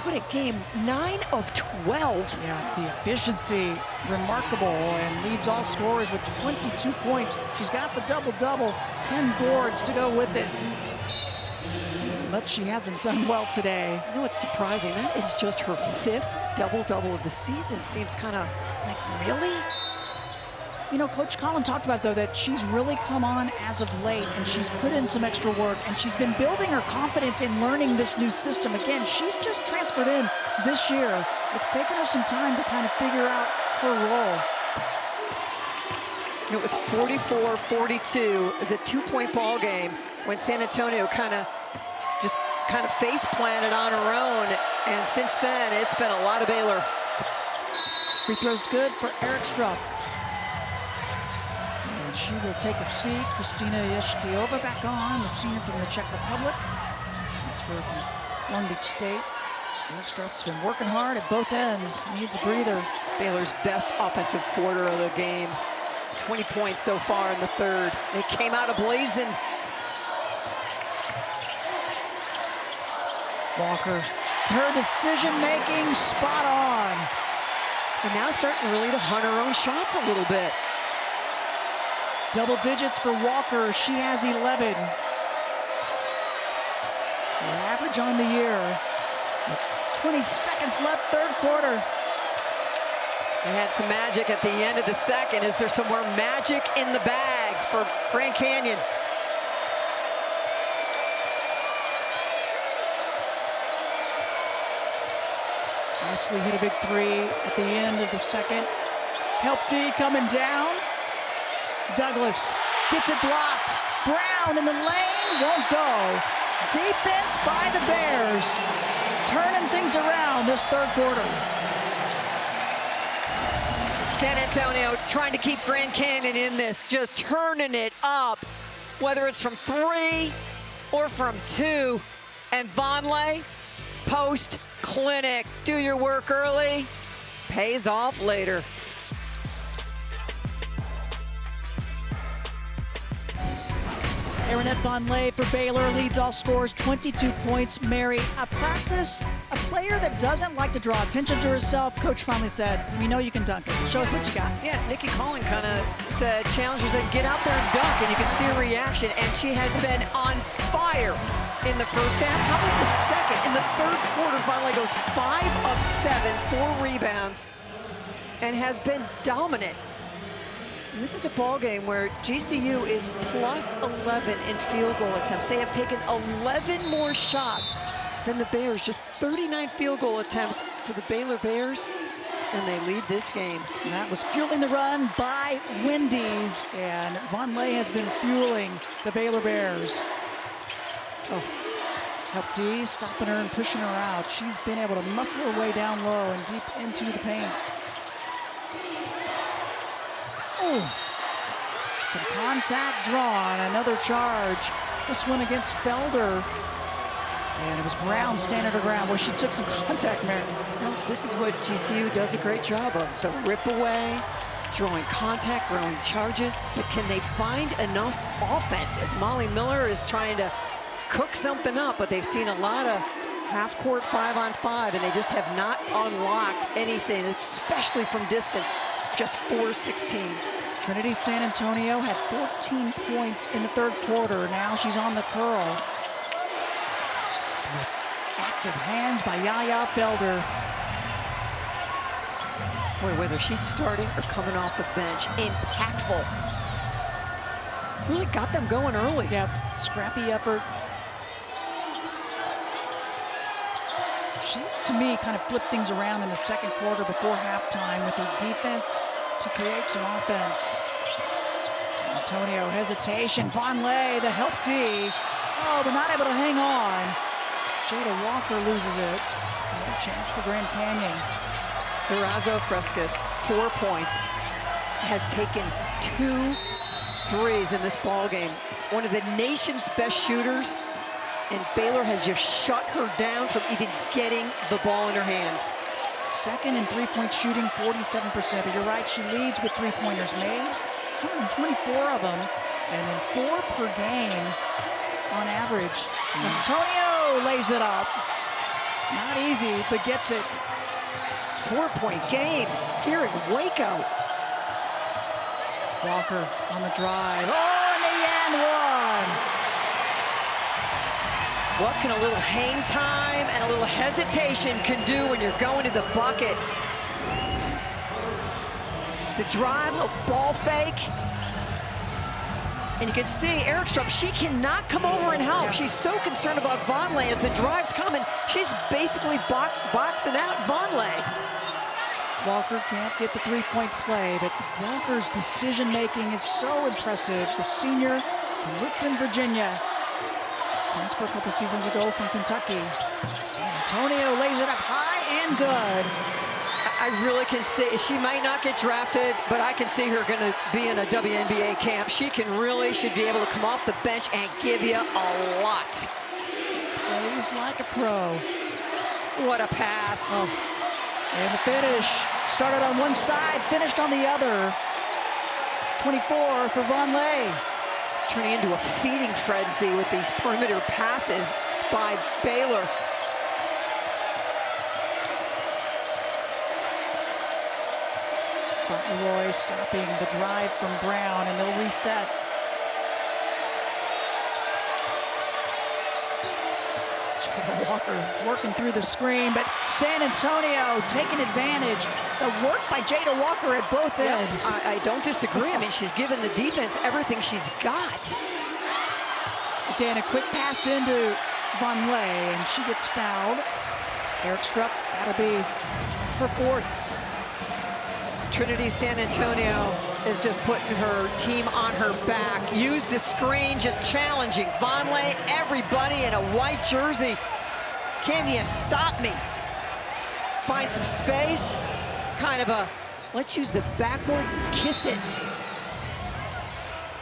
What a game, 9 of 12. Yeah, the efficiency, remarkable, and leads all scorers with 22 points. She's got the double-double, 10 boards to go with it. But she hasn't done well today. You know what's surprising? That is just her 5th double-double of the season. Seems kind of like, really? You know, Coach Collin talked about, though, that she's really come on as of late, and she's put in some extra work, and she's been building her confidence in learning this new system. Again, she's just transferred in this year. It's taken her some time to kind of figure out her role. It was 44-42. It was a 2-point ball game when San Antonio kind of face planted on her own, and since then, it's been a lot of Baylor. Free throw's good for Eric Strupp. She will take a seat. Kristina Yeshkiova back on, the senior from the Czech Republic. Transfer from Long Beach State. Eric Strupp's been working hard at both ends. Needs a breather. Baylor's best offensive quarter of the game. 20 points so far in the third. They came out ablazing. Walker, her decision-making spot on. And now starting really to hunt her own shots a little bit. Double digits for Walker. She has 11. Her average on the year. 20 seconds left, third quarter. They had some magic at the end of the second. Is there some more magic in the bag for Grand Canyon? Leslie hit a big three at the end of the second. Help D coming down. Douglas gets it blocked. Brown in the lane, won't go. Defense by the Bears, turning things around this third quarter. San Antonio trying to keep Grand Canyon in this, just turning it up, whether it's from 3 or from 2. And Vonleh, post clinic. Do your work early, pays off later. Aaronette Vonleh for Baylor leads all scores, 22 points. Mary, a player that doesn't like to draw attention to herself. Coach finally said, we know you can dunk it. Show us what you got. Yeah, Nikki Collin kind of said, challengers said, get out there and dunk, and you can see her reaction, and she has been on fire in the first half. How about the second? In the third quarter, Vonleh goes 5 of 7, 4 rebounds, and has been dominant. And this is a ball game where GCU is plus 11 in field goal attempts. They have taken 11 more shots than the Bears, just 39 field goal attempts for the Baylor Bears, and they lead this game. And that was fueling the run by Wendy's, and Vonleh has been fueling the Baylor Bears. Oh, help D, stopping her and pushing her out. She's been able to muscle her way down low and deep into the paint. Oh, some contact drawn, another charge. This one against Felder. And it was Brown standing her ground where she took some contact, Mary. Well, this is what GCU does a great job of. The rip away, drawing contact, throwing charges. But can they find enough offense as Molly Miller is trying to cook something up? But they've seen a lot of half-court 5-on-5, and they just have not unlocked anything, especially from distance. Just 4-16. Trinity San Antonio had 14 points in the third quarter. Now she's on the curl. With active hands by Yaya Felder. Boy, whether she's starting or coming off the bench, impactful. Really got them going early. Yep, scrappy effort. she, to me, kind of flipped things around in the second quarter before halftime with her defense to create some offense. San Antonio hesitation. Vonleh, the help D. Oh, but not able to hang on. Jada Walker loses it. Another chance for Grand Canyon. Durazo Frescas, 4 points, has taken 2 threes in this ball game. One of the nation's best shooters, and Baylor has just shut her down from even getting the ball in her hands. Second in three-point shooting, 47%. But you're right, she leads with three-pointers made, 124 of them, and then 4 per game on average. San Antonio lays it up. Not easy, but gets it. 4-point game here in Waco. Walker on the drive. Oh, in the end, one. What can a little hang time and a little hesitation can do when you're going to the bucket? The drive, a little ball fake. And you can see Erikstrup, she cannot come over and help. She's so concerned about Vonleh as the drive's coming. She's basically boxing out Vonleh. Walker can't get the three-point play, but Walker's decision-making is so impressive. The senior from Richmond, Virginia. Transferred a couple seasons ago from Kentucky. San Antonio lays it up high and good. I really can see, she might not get drafted, but I can see her gonna be in a WNBA camp. She should be able to come off the bench and give you a lot. Plays like a pro. What a pass. Oh. And the finish. Started on one side, finished on the other. 24 for Vonleh. It's turning into a feeding frenzy with these perimeter passes by Baylor. Roy stopping the drive from Brown, and they'll reset. Jada Walker working through the screen, but San Antonio taking advantage. The work by Jada Walker at both ends. I don't disagree. I mean, she's given the defense everything she's got. Again, a quick pass into Vonleh, and she gets fouled. Erikstrup, that'll be her 4th. Trinity San Antonio is just putting her team on her back. Use the screen, just challenging Vonleh, everybody in a white jersey. Can you stop me? Find some space, kind of a, let's use the backboard, kiss it.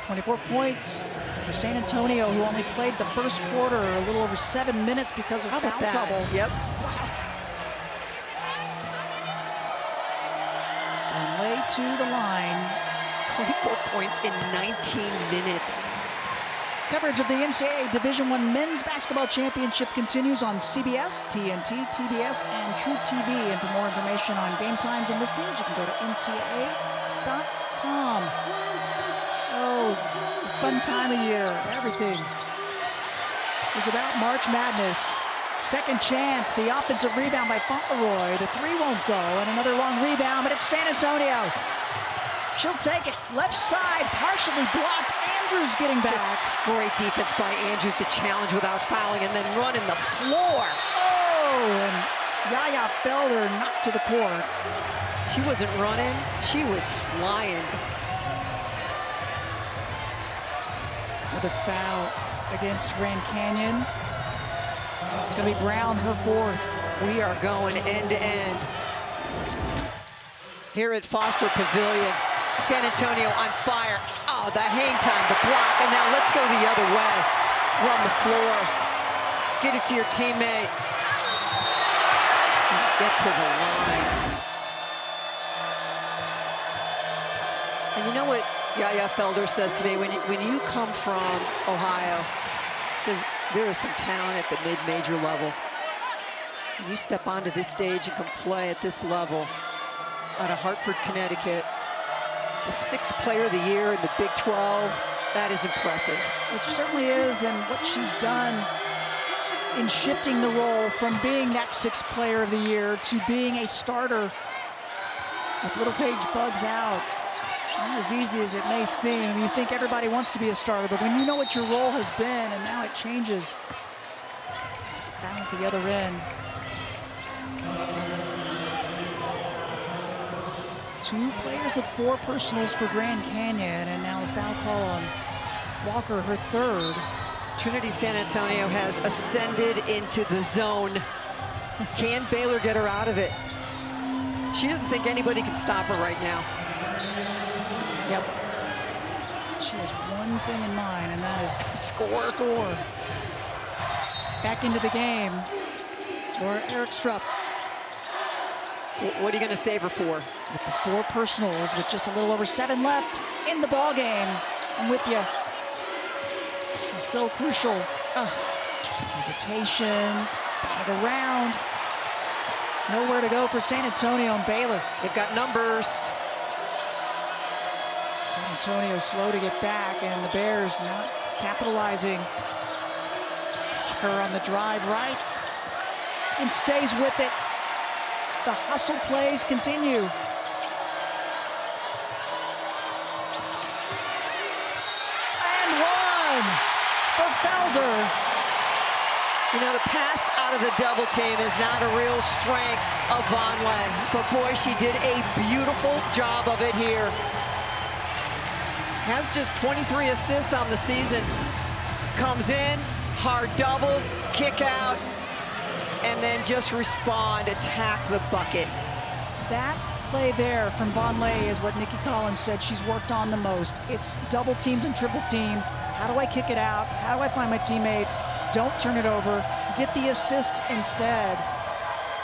24 points for San Antonio, who only played the first quarter, a little over 7 minutes because of foul trouble. Yep. Wow. Vonleh to the line. 24 points in 19 minutes. Coverage of the NCAA Division I Men's Basketball Championship continues on CBS, TNT, TBS, and True TV. And for more information on game times and listings, you can go to ncaa.com. Oh, fun time of year, everything is about March Madness. Second chance, the offensive rebound by Fauntleroy. The three won't go, and another long rebound, but it's San Antonio. She'll take it. Left side, partially blocked. Andrews getting back. Just great defense by Andrews to challenge without fouling and then running the floor. Oh, and Yaya Felder knocked to the court. She wasn't running, she was flying. Another foul against Grand Canyon. It's going to be Brown, her 4th. We are going end to end. Here at Foster Pavilion, San Antonio on fire. Oh, the hang time, the block, and now let's go the other way. Run the floor. Get it to your teammate. Get to the line. And you know what Yaya Felder says to me? When you come from Ohio, says there is some talent at the mid-major level. When you step onto this stage and can play at this level out of Hartford, Connecticut, the 6th player of the year in the Big 12, that is impressive. It certainly is, and what she's done in shifting the role from being that 6th player of the year to being a starter with Little Paige Bugs out. It's not as easy as it may seem. You think everybody wants to be a starter, but when you know what your role has been and now it changes, there's a foul at the other end. Two players with 4 personals for Grand Canyon, and now the foul call on Walker, her 3rd. Trinity San Antonio has ascended into the zone. Can Baylor get her out of it? She doesn't think anybody can stop her right now. Yep. She has one thing in mind, and that is score. Back into the game. Laura Erickstrup. What are you going to save her for? With the 4 personals, with just a little over 7 left in the ball game. I'm with you. She's so crucial. Hesitation, batted around. Nowhere to go for San Antonio and Baylor. They've got numbers. San Antonio slow to get back, and the Bears not capitalizing. Walker on the drive right, and stays with it. The hustle plays continue. And one for Felder. You know, the pass out of the double team is not a real strength of Vonleh, but boy, she did a beautiful job of it here. Has just 23 assists on the season. Comes in, hard double, kick out, and then just respond, attack the bucket. That play there from Vonleh is what Nikki Collins said she's worked on the most. It's double teams and triple teams. How do I kick it out? How do I find my teammates? Don't turn it over. Get the assist instead.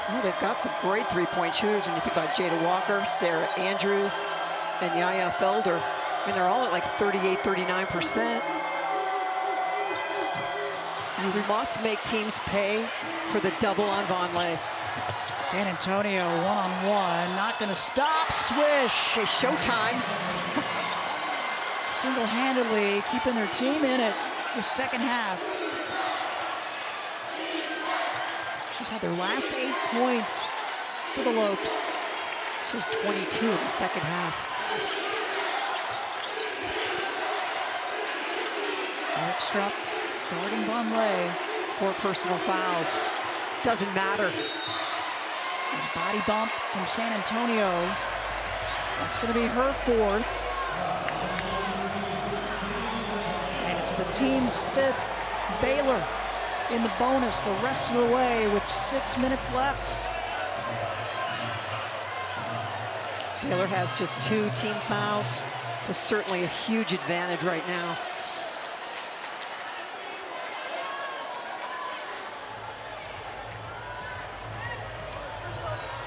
Well, they've got some great three-point shooters when you think about Jada Walker, Sarah Andrews, and Yaya Felder. I mean, they're all at like 38, 39%. You must make teams pay for the double on Vonleh. San Antonio one-on-one, not gonna stop, swish. Okay, showtime. Single-handedly keeping their team in it the second half. She's had their last 8 points for the Lopes. She was 22 in the second half. Erickstrup guarding Vonleh. 4 personal fouls. Doesn't matter. And a body bump from San Antonio. That's going to be her 4th. And it's the team's 5th. Baylor in the bonus the rest of the way with 6 minutes left. Baylor has just 2 team fouls, so certainly a huge advantage right now.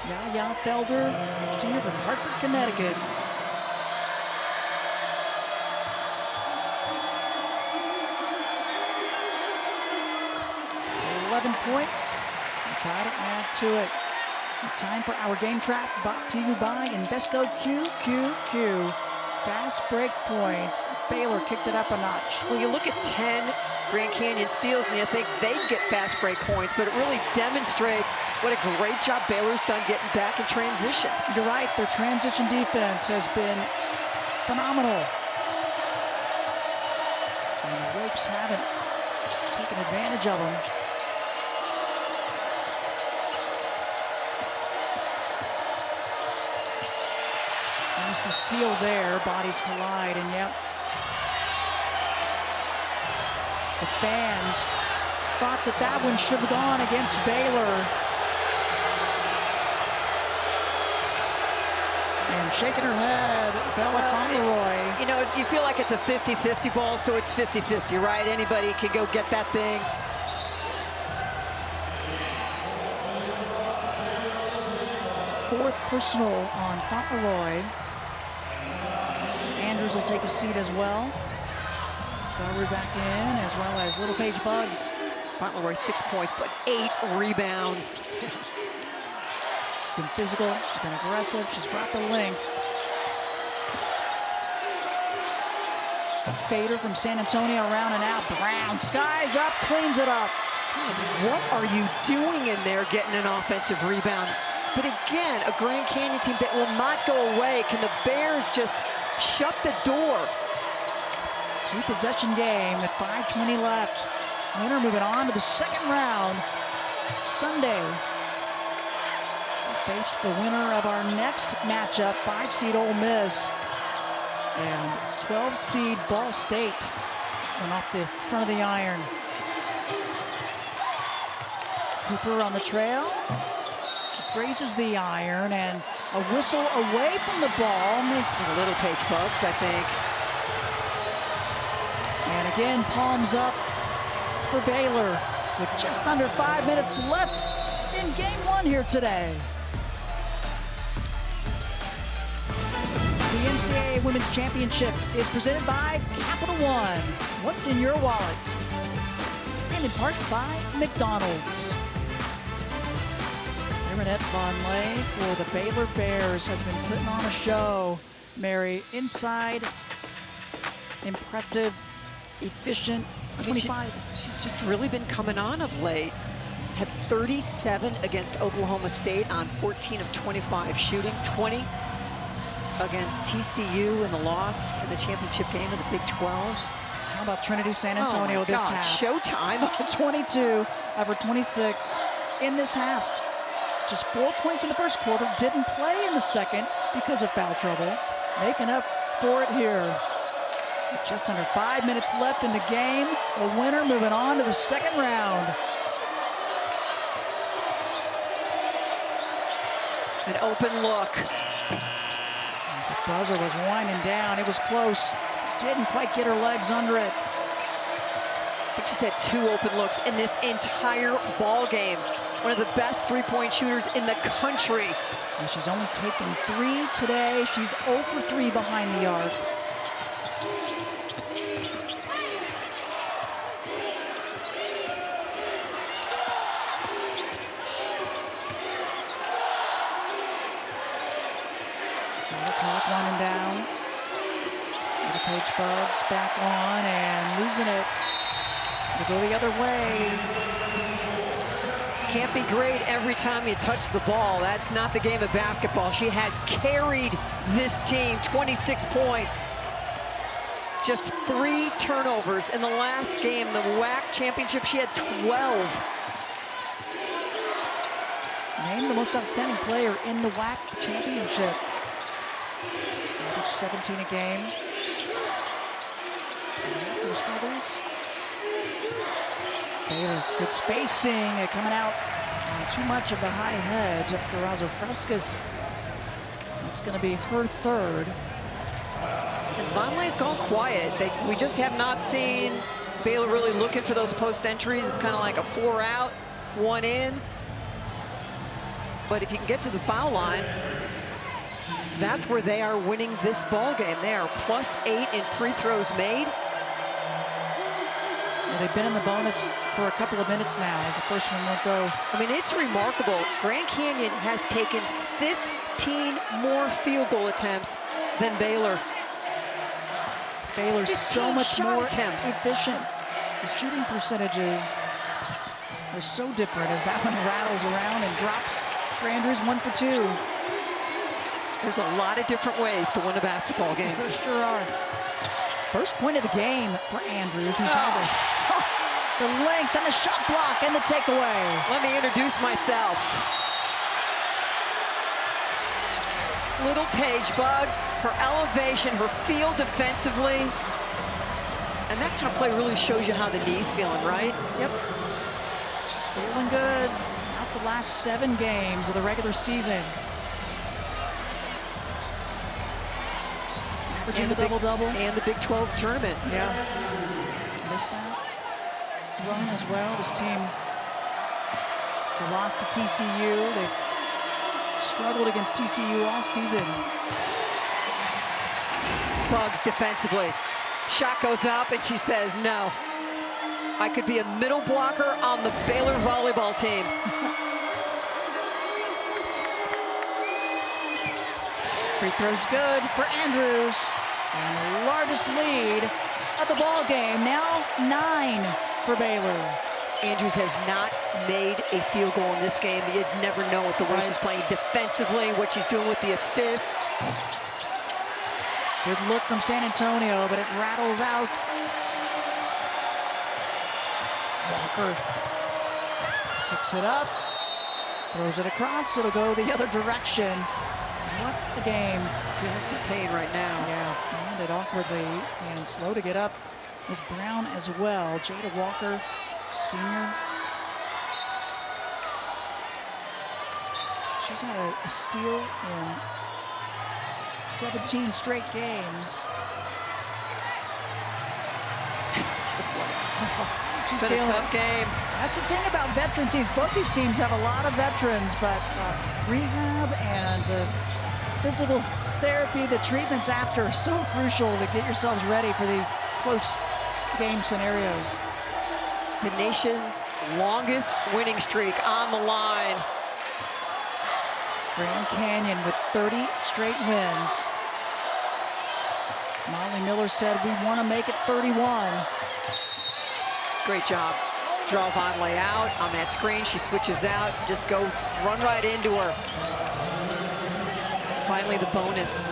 Yaya Felder, senior from Hartford, Connecticut. Points. We'll try to add to it. Time for our game trap, brought to you by Invesco QQQ. Fast break points. Baylor kicked it up a notch. Well, you look at 10 Grand Canyon steals and you think they'd get fast break points, but it really demonstrates what a great job Baylor's done getting back in transition. You're right, their transition defense has been phenomenal. And the Lopes haven't taken advantage of them. Almost a steal there, bodies collide, and yep. The fans thought that that one should have gone against Baylor. And shaking her head, Bella Fauntleroy. You know, you feel like it's a 50-50 ball, so it's 50-50, right? Anybody can go get that thing. Fourth personal on Fauntleroy. Andrews will take a seat as well. Forward back in, as well as Little Paige Buggs. Fauntleroy 6 points, but 8 rebounds. She's been physical, she's been aggressive, she's brought the length. Fader from San Antonio around and out. Brown skies up, cleans it up. What are you doing in there getting an offensive rebound? But again, a Grand Canyon team that will not go away. Can the Bears just shut the door? 2-possession game with 5:20 left. Winner moving on to the second round Sunday. face the winner of our next matchup, 5-seed Ole Miss and 12-seed Ball State. Went off the front of the iron. Cooper on the trail. Grazes the iron, and a whistle away from the ball. A little Paige Bugs, I think. And again, palms up for Baylor with just under 5 minutes left in game one here today. The NCAA Women's Championship is presented by Capital One. What's in your wallet? And in part by McDonald's. Annette Vonleh for the Baylor Bears has been putting on a show. Mary, inside, impressive, efficient, 25. She's just really been coming on of late. Had 37 against Oklahoma State on 14 of 25 shooting, 20 against TCU in the loss in the championship game of the Big 12. How about Trinity San Antonio this half? Showtime. 22 over 26 in this half. Just 4 points in the first quarter, didn't play in the second because of foul trouble. Making up for it here. With just under 5 minutes left in the game, the winner moving on to the second round. An open look. As the buzzer was winding down, it was close. Didn't quite get her legs under it. I think she's had 2 open looks in this entire ball game. One of the best three-point shooters in the country. And she's only taken 3 today. She's 0 for 3 behind the arc. The clock winding down. Paige Bugs back on and losing it. To go the other way. Can't be great every time you touch the ball. That's not the game of basketball. She has carried this team, 26 points. Just 3 turnovers in the last game. The WAC championship, she had 12. Named the most outstanding player in the WAC championship. Average 17 a game. And some struggles. Baylor, good spacing, coming out on too much of the high hedge. That's Garrazzo Frescas. That's going to be her third. And Vonleh's gone quiet. We just have not seen Baylor really looking for those post entries. It's kind of like a 4 out, 1 in. But if you can get to the foul line, that's where they are winning this ball game. They are +8 in free throws made. Well, they've been in the bonus for a couple of minutes now as the first one won't go. I mean, it's remarkable. Grand Canyon has taken 15 more field goal attempts than Baylor. Baylor's so much more attempts. efficient. The shooting percentages are so different as that one rattles around and drops for Andrews 1 for 2. There's a lot of different ways to win a basketball game. There sure are. First point of the game for Andrews, who's had the length and the shot block and the takeaway. Let me introduce myself. Little Paige Bugs, her elevation, her feel defensively. And that kind of play really shows you how the knee's feeling, right? Yep. She's feeling good. Out the last 7 games of the regular season. Averaging the double-double. And the Big 12 tournament. Yeah. Missed that run as well. This team, they lost to TCU. They struggled against TCU all season. Bugs defensively. Shot goes up and she says, no. I could be a middle blocker on the Baylor volleyball team. Free throw's good for Andrews. And the largest lead of the ball game, now 9 for Baylor. Andrews has not made a field goal in this game. You'd never know what the way she's playing defensively, what she's doing with the assists. Good look from San Antonio, but it rattles out. Walker picks it up. Throws it across, it'll go the other direction. What a game. Feeling some pain right now. Yeah, landed awkwardly and slow to get up was Brown as well. Jada Walker, senior. She's had a steal in 17 straight games. Just like, She's been a tough game. That's the thing about veteran teams. Both these teams have a lot of veterans, but rehab and the physical therapy, the treatments after are so crucial to get yourselves ready for these close game scenarios. The nation's longest winning streak on the line. Grand Canyon with 30 straight wins. Molly Miller said, we want to make it 31. Great job. Draw Vonleh out on that screen. She switches out, just go run right into her. Finally the bonus.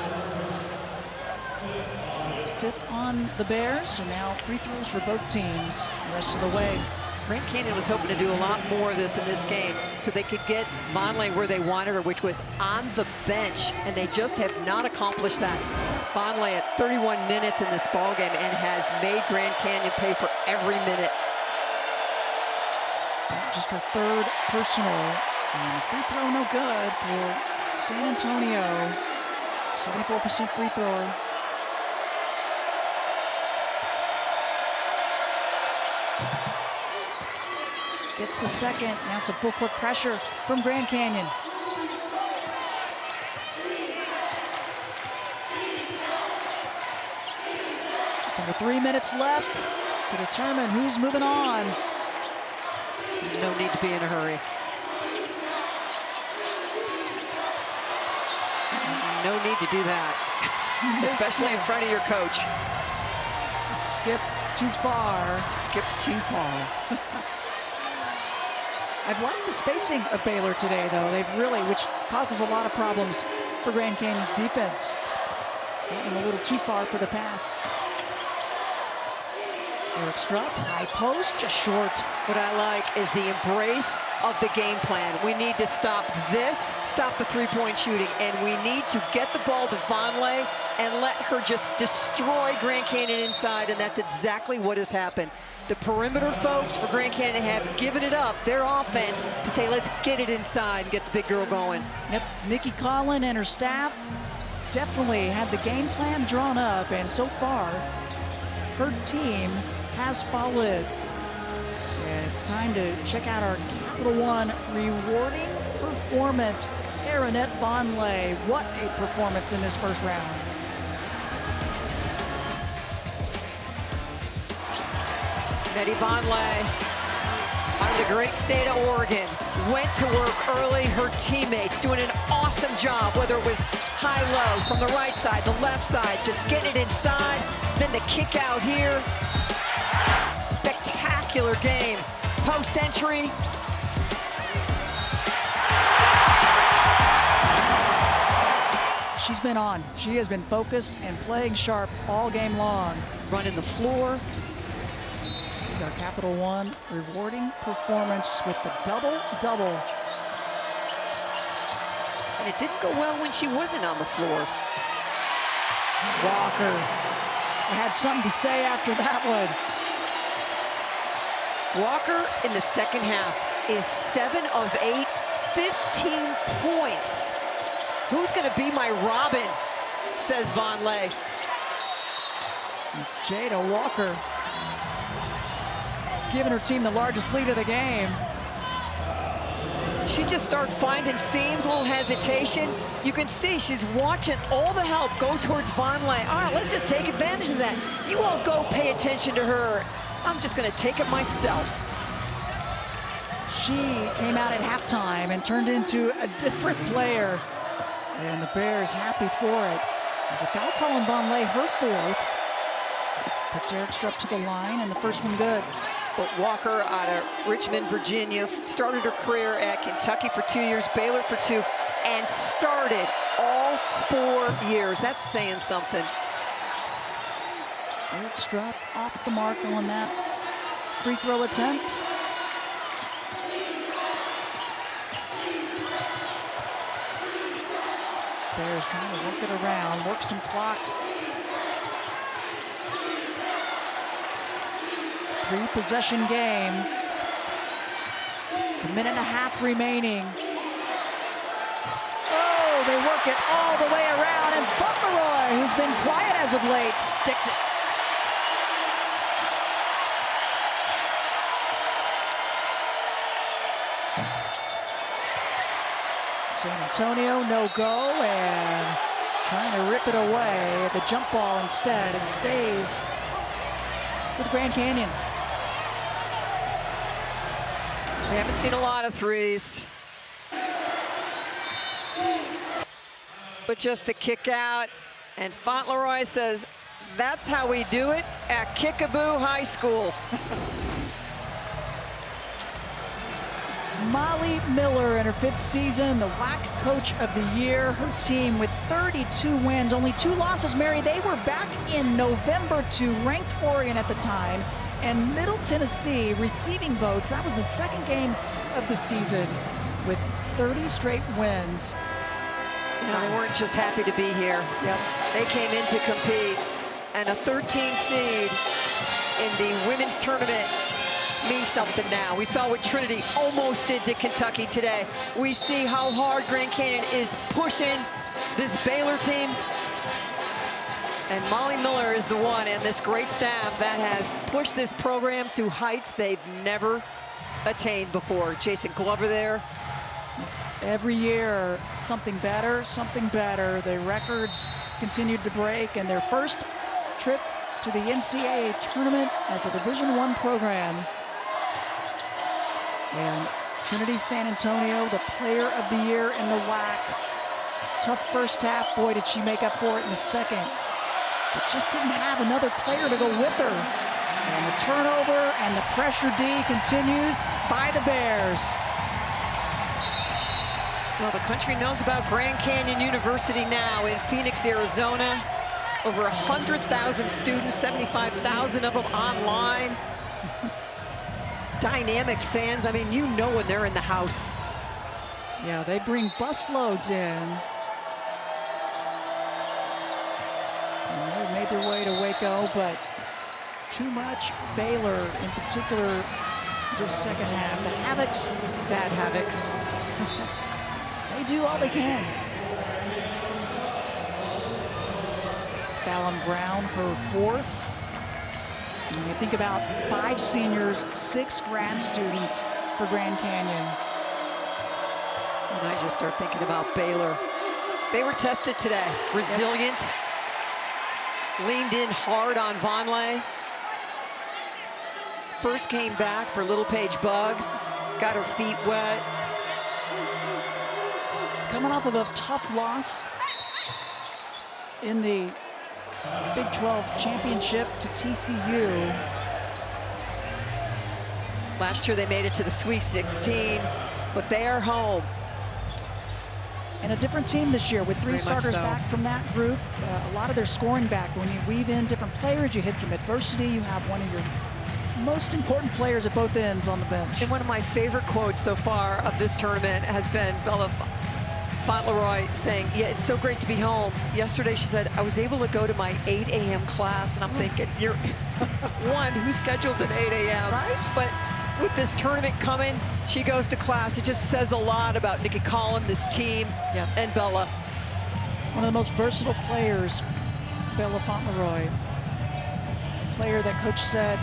5th on the Bears, so now free throws for both teams the rest of the way. Grand Canyon was hoping to do a lot more of this in this game so they could get Vonleh where they wanted her, which was on the bench, and they just have not accomplished that. Vonleh at 31 minutes in this ball game and has made Grand Canyon pay for every minute. Just her 3rd personal, and a free throw no good for San Antonio. 74% free thrower. Gets the 2nd. Now some full court pressure from Grand Canyon. Just under 3 minutes left to determine who's moving on. No need to be in a hurry. No need to do that, especially in front of your coach. Skip too far. Skip too far. I've liked the spacing of Baylor today, though. They've really, which causes a lot of problems for Grand Canyon's defense. Getting a little too far for the pass. Eric Strupp, high post, just short. What I like is the embrace of the game plan. We need to stop this, stop the three-point shooting, and we need to get the ball to Vonleh and let her just destroy Grand Canyon inside, and that's exactly what has happened. The perimeter folks for Grand Canyon have given it up, their offense, to say, let's get it inside and get the big girl going. Yep, Nikki Collin and her staff definitely had the game plan drawn up, and so far, her team has followed it. And it's time to check out our Capital One rewarding performance. Aaronette Vonleh, what a performance in this first round. Nettie Vonleh, out of the great state of Oregon, went to work early. Her teammates doing an awesome job, whether it was high-low from the right side, the left side, just getting it inside. Then the kick out here. Spectacular game. Post entry. She's been on. She has been focused and playing sharp all game long. Running the floor. She's our Capital One rewarding performance with the double-double. And it didn't go well when she wasn't on the floor. Walker, I had something to say after that one. Walker in the second half is 7 of 8, 15 points. Who's gonna be my Robin, says Vonleh. It's Jada Walker giving her team the largest lead of the game. She just started finding seams, a little hesitation. You can see she's watching all the help go towards Vonleh. All right, let's just take advantage of that. You all go pay attention to her. I'm just gonna take it myself. She came out at halftime and turned into a different player. And the Bears happy for it. As a foul call on Vonleh, her 4th. Puts Eric Strupp to the line, and the first one good. But Walker out of Richmond, Virginia, started her career at Kentucky for 2 years, Baylor for 2, and started all 4 years. That's saying something. Eric Strupp off the mark on that free throw attempt. Bears trying to work it around, work some clock. 3-possession game. A minute and a half remaining. Oh, they work it all the way around, and Fauntleroy, who's been quiet as of late, sticks it. San Antonio, no go, and trying to rip it away. The jump ball instead, it stays with Grand Canyon. We haven't seen a lot of threes. But just the kick out, and Fauntleroy says, that's how we do it at Kickapoo High School. Molly Miller in her 5th season, the WAC Coach of the Year. Her team with 32 wins, only 2 losses. Mary, they were back in November to ranked Oregon at the time, and Middle Tennessee receiving votes. That was the 2nd game of the season with 30 straight wins. You know, they weren't just happy to be here. Yep. They came in to compete, and a 13 seed in the women's tournament means something now. We saw what Trinity almost did to Kentucky today. We see how hard Grand Canyon is pushing this Baylor team. And Molly Miller is the one, and this great staff that has pushed this program to heights they've never attained before. Jason Glover there. Every year, something better, something better. The records continued to break, and their first trip to the NCAA tournament as a Division I program. And Trinity San Antonio, the player of the year in the WAC. Tough first half. Boy, did she make up for it in the second. But just didn't have another player to go with her. And the turnover and the pressure D continues by the Bears. Well, the country knows about Grand Canyon University now in Phoenix, Arizona. Over 100,000 students, 75,000 of them online. Dynamic fans. I mean, you know when they're in the house. Yeah, they bring busloads in. And they made their way to Waco, but too much Baylor in particular this second half. The Havocs. Sad Havocs. They do all they can. Fallon Brown, her 4th. When you think about 5 seniors, 6 grad students for Grand Canyon. And I just start thinking about Baylor. They were tested today. Resilient. Yep. Leaned in hard on Vonleh. First came back for Little Paige Buggs. Got her feet wet. Coming off of a tough loss in the Big 12 championship to TCU. Last year they made it to the Sweet 16, but they are home. And a different team this year with 3 Very starters so. back from that group. A lot of their scoring back. When you weave in different players, you hit some adversity. You have one of your most important players at both ends on the bench. And one of my favorite quotes so far of this tournament has been Bella Fauntleroy saying, yeah, it's so great to be home. Yesterday she said, I was able to go to my 8 a.m. class, and I'm thinking, you're one, who schedules an 8 a.m.? Right? But with this tournament coming, she goes to class. It just says a lot about Nikki Collin, this team, and Bella. One of the most versatile players, Bella Fauntleroy. A player that coach said,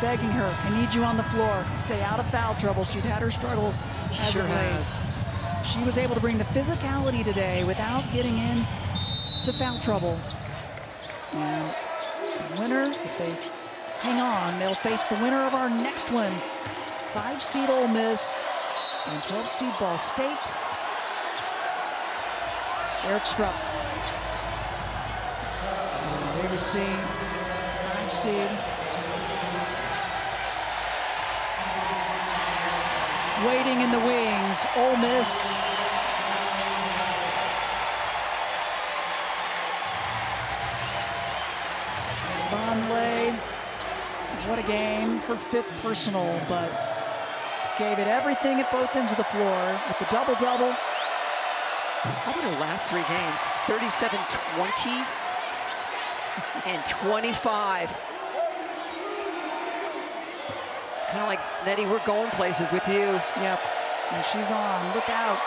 begging her, I need you on the floor. Stay out of foul trouble. She'd had her struggles as Sure of late. has. She was able to bring the physicality today without getting in to foul trouble. And the winner, if they hang on, they'll face the winner of our next one. 5-seed Ole Miss and 12-seed Ball State. Eric Strupp. And there you see 5-seed. Waiting in the wings, Ole Miss. Vonleh, what a game. Her 5th personal, but gave it everything at both ends of the floor with the double-double. How about her last 3 games? 37, 20, and 25. It's kind of like, Nettie, we're going places with you. Yep, and she's on. Look out.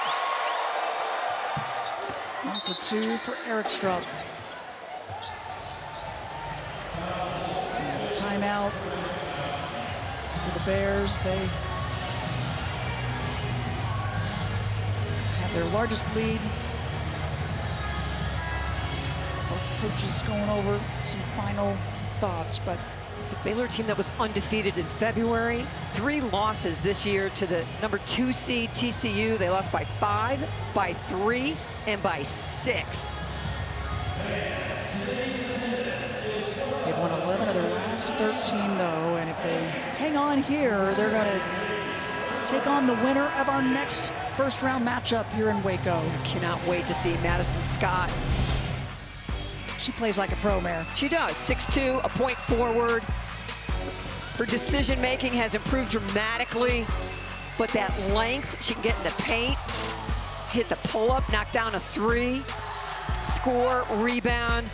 1 for 2 for Erickstrup. And a timeout for the Bears. They have their largest lead. Both coaches going over some final thoughts, but It's a Baylor team that was undefeated in February. 3 losses this year to the number 2 seed TCU. They lost by 5, by 3, and by 6. they've won 11 of their last 13, though, and if they hang on here, they're going to take on the winner of our next first-round matchup here in Waco. Cannot wait to see Madison Scott. She plays like a pro, Mare. She does. 6'2", a point forward. Her decision-making has improved dramatically, but that length, she can get in the paint, hit the pull-up, knock down a 3, score, rebound.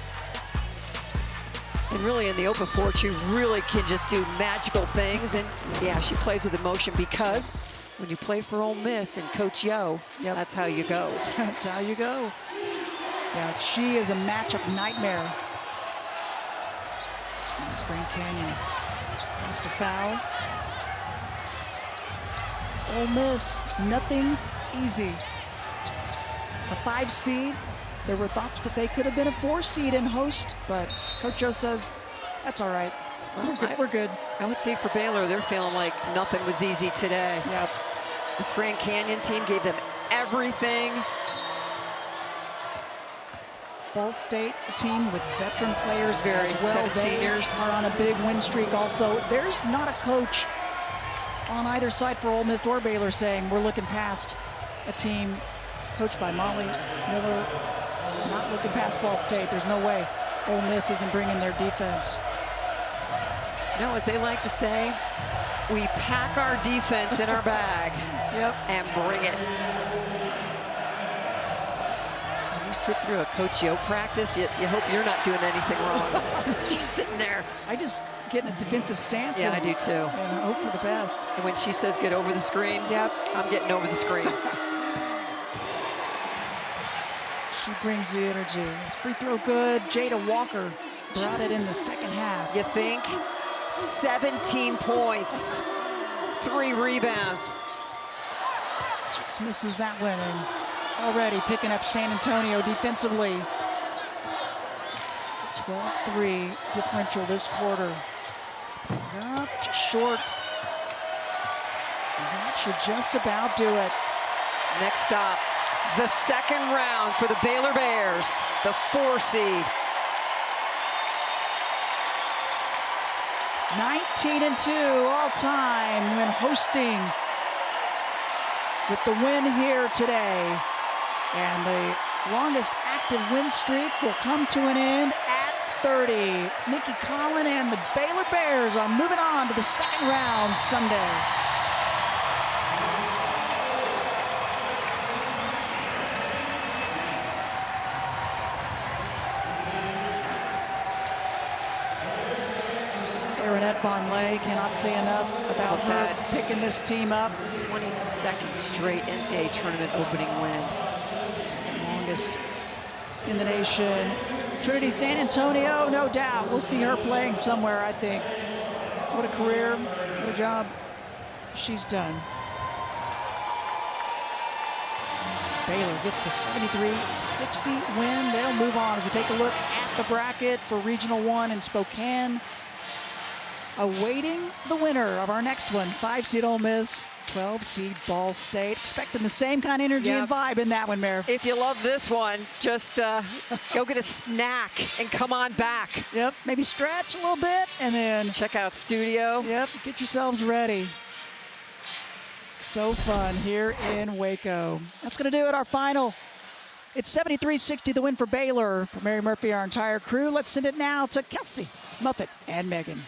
And really in the open floor, she really can just do magical things. And yeah, she plays with emotion because when you play for Ole Miss and Coach Yo, that's how you go. That's how you go. Yeah, she is a matchup nightmare. It's Grand Canyon has to foul. Ole Miss, nothing easy. A 5 seed. There were thoughts that they could have been a 4 seed and host, but Coach Joe says, that's all right. We're good. I would say for Baylor, they're feeling like nothing was easy today. Yep. This Grand Canyon team gave them everything. Ball State, a team with veteran players Very as well. 7 They seniors. are on a big win streak also. There's not a coach on either side for Ole Miss or Baylor saying we're looking past a team coached by Molly Miller, not looking past Ball State. There's no way Ole Miss isn't bringing their defense. No, as they like to say, we pack our defense in our bag and bring it. You sit through a Coach Yo practice, you hope you're not doing anything wrong. You're sitting there. I just get in a defensive stance. Yeah, I do too. And hope for the best. And when she says get over the screen, I'm getting over the screen. She brings the energy. Free throw good. Jada Walker brought it in the second half. You think? 17 points, 3 rebounds. Just misses that one, and already picking up San Antonio defensively. 12-3 differential this quarter. Up, just short. And that should just about do it. Next stop, the second round for the Baylor Bears, the 4 seed. 19-2 all time when hosting, with the win here today. And the longest active win streak will come to an end at 30. Nikki Collin and the Baylor Bears are moving on to the second round Sunday. Von Lay, cannot say enough about her picking this team up. 22nd straight NCAA tournament opening win. Second longest in the nation. Trinity San Antonio, no doubt. We'll see her playing somewhere, I think. What a career, what a job she's done. Baylor gets the 73-60 win. They'll move on as we take a look at the bracket for Regional 1 in Spokane. Awaiting the winner of our next one, 5 seed Ole Miss, 12 seed Ball State. Expecting the same kind of energy and vibe in that one, Mare. If you love this one, just go get a snack and come on back. Yep, maybe stretch a little bit and then check out studio. Yep, get yourselves ready. So fun here in Waco. That's going to do it, our final. It's 73-60, the win for Baylor. For Mary Murphy, our entire crew, let's send it now to Kelsey, Muffet, and Megan.